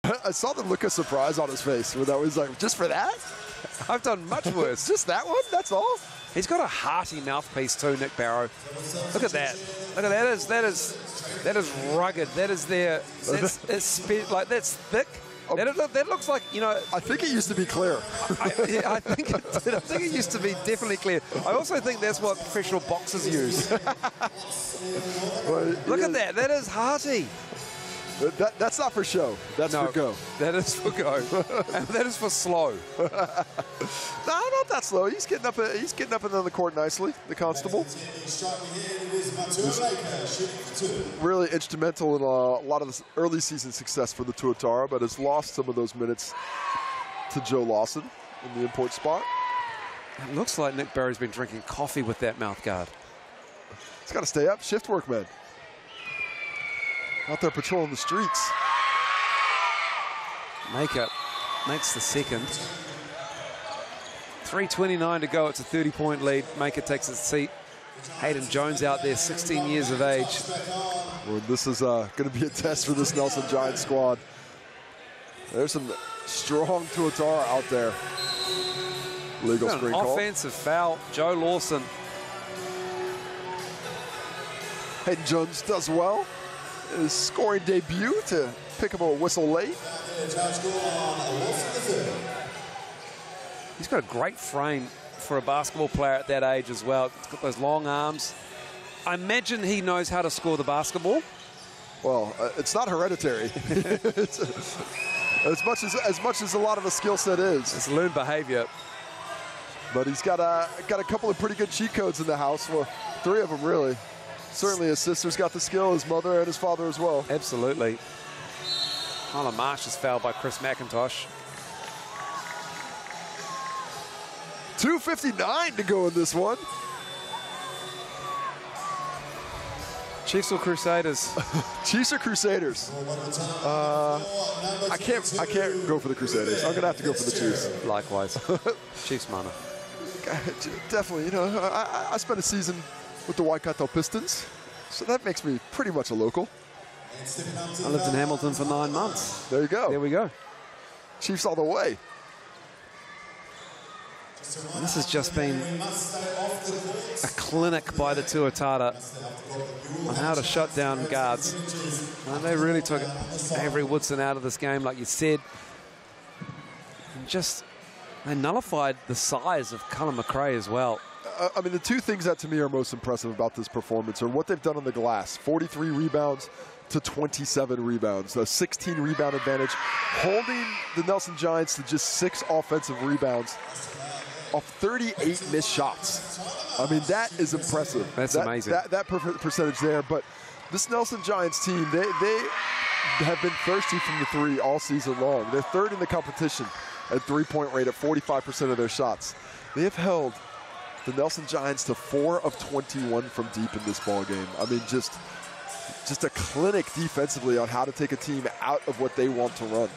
I saw the look of surprise on his face when that was like, just for that? I've done much worse. Just that one? That's all? He's got a hearty mouthpiece too, Nick Barrow. Look at that. Look at that. That is rugged. That is there. That's thick. That looks like, you know. I think it used to be clear. I think it did. I think it used to be definitely clear. I also think that's what professional boxers use. Look at that. That is hearty. That's not for show. That's for go. That is for go. And that is for slow. No, not that slow. He's getting up. He's getting up and down the court nicely. The constable. Really instrumental in a lot of the early season success for the Tuatara, but has lost some of those minutes to Joe Lawson in the import spot. It looks like Nick Barry's been drinking coffee with that mouth guard. He's got to stay up. Shift work, man. Out there patrolling the streets. Makes the second. 3:29 to go. It's a 30-point lead. Maker takes his seat. Hayden Jones out there, 16 years of age. Well, this is going to be a test for this Nelson Giants squad. There's some strong Tuatara out there. Legal screen call. Offensive foul. Joe Lawson. Hayden Jones does well. His scoring debut to pick up a whistle late. He's got a great frame for a basketball player at that age as well. He's got those long arms. I imagine he knows how to score the basketball. Well, it's not hereditary. It's, as much as a lot of the skill set is. It's learned behavior. But he's got a couple of pretty good cheat codes in the house. Well, 3 of them really. Certainly his sister's got the skill, his mother and his father as well. Absolutely. Tyler Marsh is fouled by Chris McIntosh. 2:59 to go in this one. Chiefs or Crusaders? Chiefs or Crusaders? I can't go for the Crusaders. I'm gonna have to go for the Chiefs. Likewise. Chiefs mana. Definitely, you know, I spent a season with the Waikato Pistons, so that makes me pretty much a local. I lived in Hamilton for 9 months. There you go. There we go. Chiefs all the way. And this has just been a clinic by the Tuatara on how to shut down guards. And they really took Avery Woodson out of this game, like you said. And just, they nullified the size of Cullen McRae as well. I mean, the 2 things that to me are most impressive about this performance are what they've done on the glass. 43 rebounds to 27 rebounds. A 16 rebound advantage, holding the Nelson Giants to just 6 offensive rebounds off 38 missed shots. I mean, that is impressive. That's amazing. That percentage there. But this Nelson Giants team, have been thirsty from the three all season long. They're third in the competition at three-point rate at 45% of their shots. They have held the Nelson Giants to 4 of 21 from deep in this ball game. I mean, just a clinic defensively on how to take a team out of what they want to run.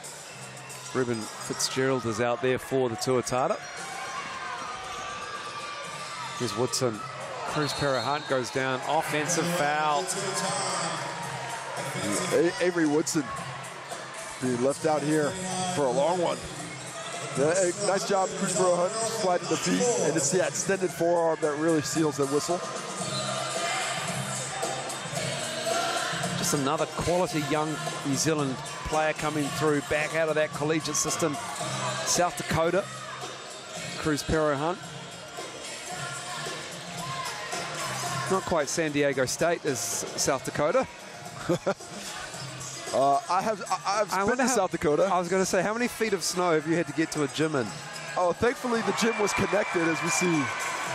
Ruben Fitzgerald is out there for the Tuatara. Here's Woodson. Cruz Hunt goes down. Offensive foul. Avery Woodson being left out here for a long one. Nice job, Cruz Hunt, sliding the feet, and it's the extended forearm that really seals the whistle. Just another quality young New Zealand player coming through, back out of that collegiate system. South Dakota, Cruz Hunt. Not quite San Diego State as South Dakota. I've been to South Dakota. I was going to say, how many feet of snow have you had to get to a gym in? Oh, thankfully the gym was connected, as we see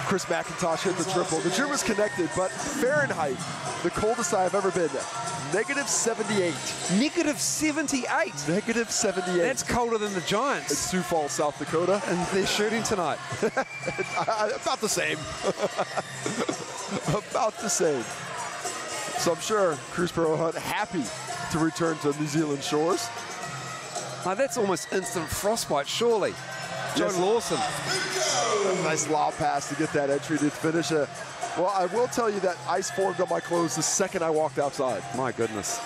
Chris McIntosh hit the triple. The gym was connected, but Fahrenheit, the coldest I've ever been, -78. -78? -78. That's colder than the Giants. It's Sioux Falls, South Dakota. And they're shooting tonight. About the same. About the same. So I'm sure Cruz Hunt happy to return to New Zealand shores. Now that's almost instant frostbite, surely. Joe Lawson. Nice lob pass to get that entry to finish. Well, I will tell you that ice formed on my clothes the second I walked outside. My goodness.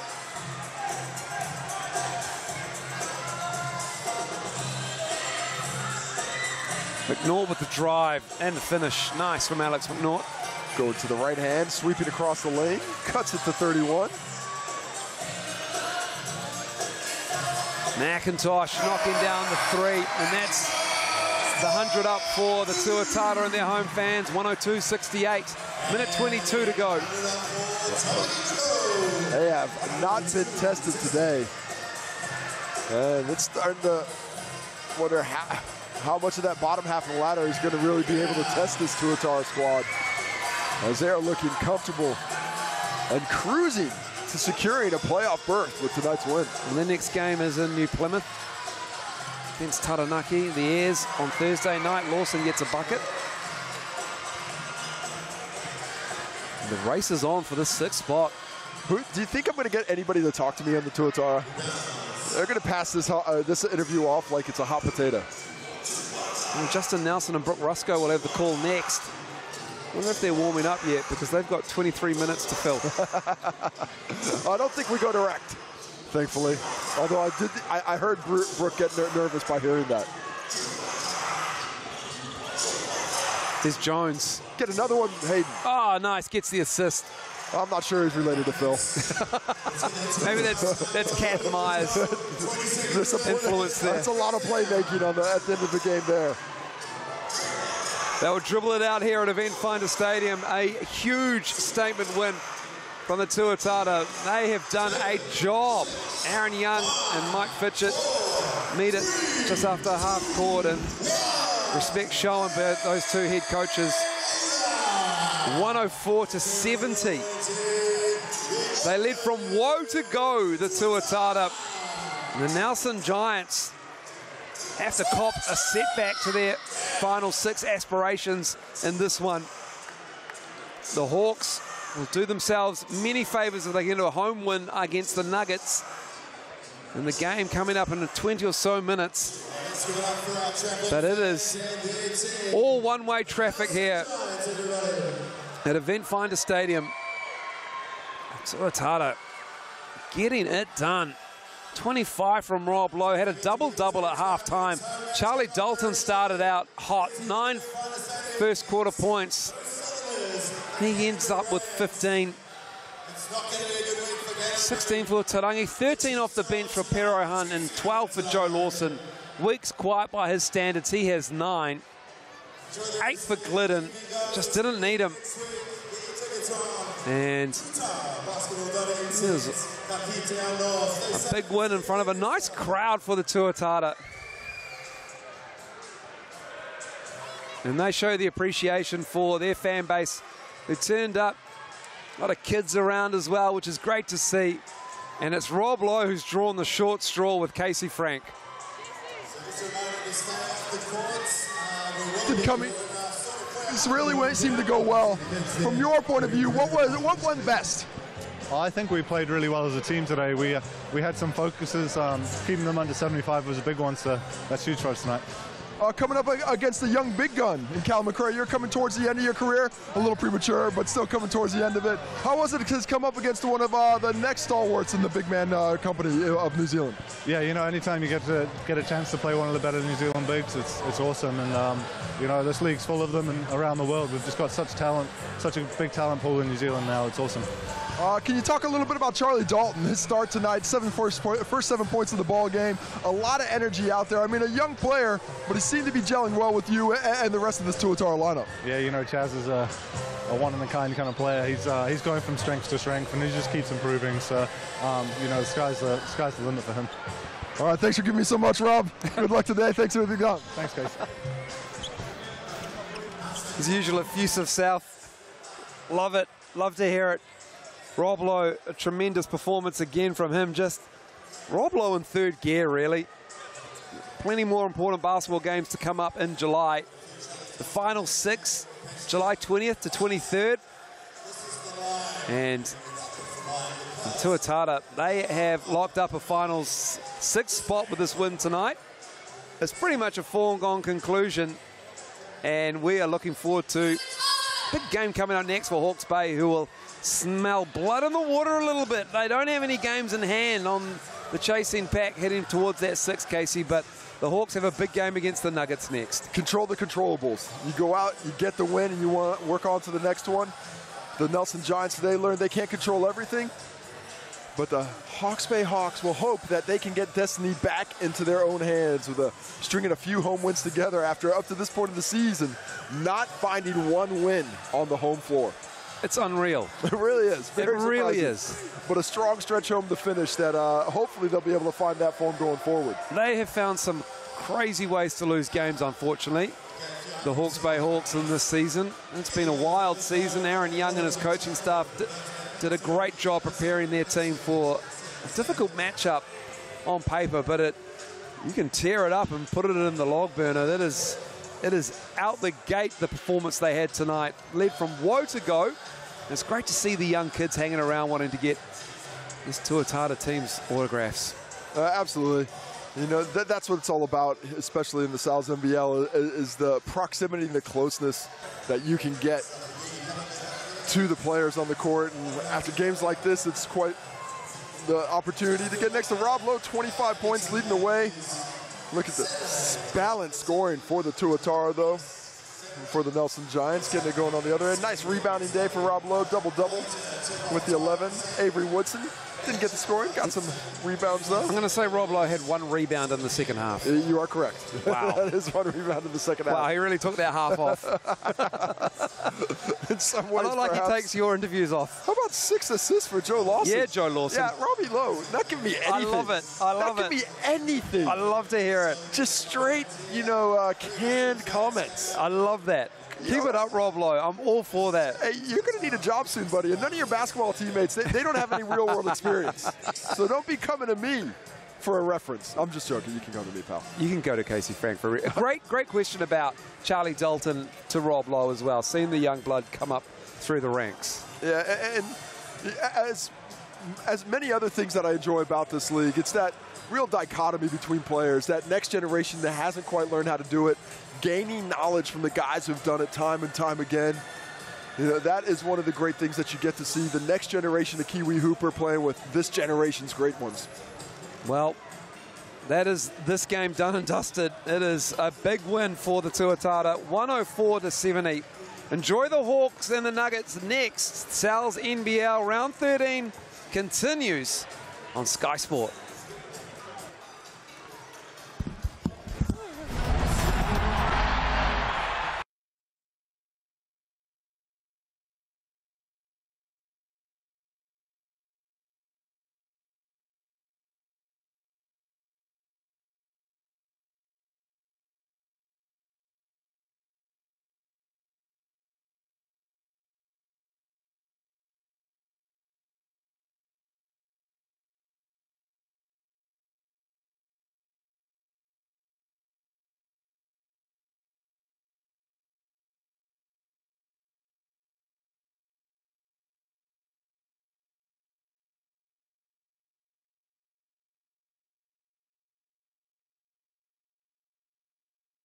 McNaught with the drive and the finish. Nice from Alex McNaught. Going to the right hand, sweeping across the lane, cuts it to 31. McIntosh knocking down the three, and that's the 100 up for the Tuatara and their home fans. 102-68. Minute 22 to go. They have not been tested today. And it's starting to wonder how much of that bottom half of the ladder is going to really be able to test this Tuatara squad, as they are looking comfortable and cruising to securing a playoff berth with tonight's win. And the next game is in New Plymouth against Taranaki. The Airs on Thursday night. Lawson gets a bucket. And the race is on for the 6th spot. Do you think I'm going to get anybody to talk to me on the Tuatara? They're going to pass this interview off like it's a hot potato. Well, Justin Nelson and Brooke Rusco will have the call next. I wonder if they're warming up yet, because they've got 23 minutes to fill. I don't think we go direct, thankfully. Although I heard Brooke get nervous by hearing that. There's Jones. Get another one, Hayden. Oh, nice. Gets the assist. I'm not sure he's related to Phil. Maybe that's Cat Myers. There's influence there. That's a lot of playmaking at the end of the game there. They'll dribble it out here at Eventfinda Stadium. A huge statement win from the Tuatara. They have done a job. Aaron Young and Mike Fitchett meet it just after half court, and respect shown by those two head coaches. 104-70. They led from woe to go, the Tuatara. The Nelson Giants have to cop a setback to their final 6 aspirations in this one. The Hawks will do themselves many favors if they get into a home win against the Nuggets. And the game coming up in 20 or so minutes. But it is all one-way traffic here at Eventfinda Stadium. Tuatara getting it done. 25 from Rob Lowe, had a double-double at halftime. Charlie Dalton started out hot, 9 first quarter points. He ends up with 15. 16 for Tarangi, 13 off the bench for Pero Hunt, and 12 for Joe Lawson. Weeks quiet by his standards, he has 9. 8 for Glidden, just didn't need him. And there's a big win in front of a nice crowd for the Tuatara. And they show the appreciation for their fan base who turned up. A lot of kids around as well, which is great to see. And it's Rob Lowe who's drawn the short straw with Casey Frank. This really seemed to go well. From your point of view, what went best? I think we played really well as a team today. We had some focuses. Keeping them under 75 was a big one, so that's huge for us tonight. Coming up against the young big gun in Callum McRae, you're coming towards the end of your career, a little premature, but still coming towards the end of it. How was it to come up against one of the next stalwarts in the big man company of New Zealand? Yeah, you know, anytime you get a chance to play one of the better New Zealand bigs, it's awesome. And you know, this league's full of them, and around the world, we've just got such talent, such a big talent pool in New Zealand now. It's awesome. Can you talk a little bit about Charlie Dalton? His start tonight, first 7 points of the ball game. A lot of energy out there. I mean, a young player, but he seemed to be gelling well with you and the rest of this Tuatara lineup. Yeah, you know, Chaz is a one-in-a-kind kind of player. He's going from strength to strength, and he just keeps improving. So, you know, the sky's the limit for him. All right, thanks for giving me so much, Rob. Good luck today. Thanks for everything done. Thanks, guys. As usual, effusive South. Love it. Love to hear it. Rob Lowe, a tremendous performance again from him. Just Rob Lowe in third gear, really. Plenty more important basketball games to come up in July. The final 6, July 20th to 23rd. And Tuatara, they have locked up a finals 6th spot with this win tonight. It's pretty much a foregone conclusion. And we are looking forward to a big game coming up next for Hawke's Bay, who will smell blood in the water a little bit. They don't have any games in hand on the chasing pack heading towards that 6, Casey, but the Hawks have a big game against the Nuggets next. Control the controllables. You go out, you get the win, and you want to work on to the next one. The Nelson Giants today learned they can't control everything, but the Hawke's Bay Hawks will hope that they can get destiny back into their own hands with stringing a few home wins together after, up to this point of the season, not finding one win on the home floor. It's unreal. It really is. It really is. But a strong stretch home to finish that hopefully they'll be able to find that form going forward. They have found some crazy ways to lose games, unfortunately. The Hawke's Bay Hawks in this season. It's been a wild season. Aaron Young and his coaching staff did a great job preparing their team for a difficult matchup on paper, but you can tear it up and put it in the log burner. It is out the gate, the performance they had tonight. Led from woe to go. It's great to see the young kids hanging around wanting to get this Tuatara team's autographs. Absolutely. You know, that's what it's all about, especially in the Sal's NBL, is the proximity and the closeness that you can get to the players on the court. And after games like this, it's quite the opportunity to get next to Rob Lowe, 25 points leading the way. Look at the balanced scoring for the Tuatara, though, for the Nelson Giants, getting it going on the other end. Nice rebounding day for Rob Lowe, double-double with the 11. Avery Woodson didn't get the scoring, got some rebounds, though. I'm going to say Rob Lowe had 1 rebound in the second half. You are correct. Wow. That is 1 rebound in the second half. Wow, he really took that half off. In some ways, I don't like he takes your interviews off. How about 6 assists for Joe Lawson? Yeah, Joe Lawson. Yeah, Robbie Lowe, not giving me anything. I love it. I love it. Not giving me anything. I love to hear it. Just straight, you know, canned comments. I love that. Keep it up, Rob Lowe. I'm all for that. Hey, you're going to need a job soon, buddy. And none of your basketball teammates, they don't have any real-world experience. So don't be coming to me for a reference. I'm just joking. You can come to me, pal. You can go to Casey Frank for a great question about Charlie Dalton to Rob Lowe as well. Seeing the young blood come up through the ranks. Yeah, and as many other things that I enjoy about this league, it's that real dichotomy between players, that next generation that hasn't quite learned how to do it, gaining knowledge from the guys who've done it time and time again. You know, that is one of the great things that you get to see, the next generation of Kiwi Hooper playing with this generation's great ones. Well, that is this game done and dusted. It is a big win for the Tuatara, 104-70. Enjoy the Hawks and the Nuggets next. Sal's NBL Round 13 continues on Sky Sport.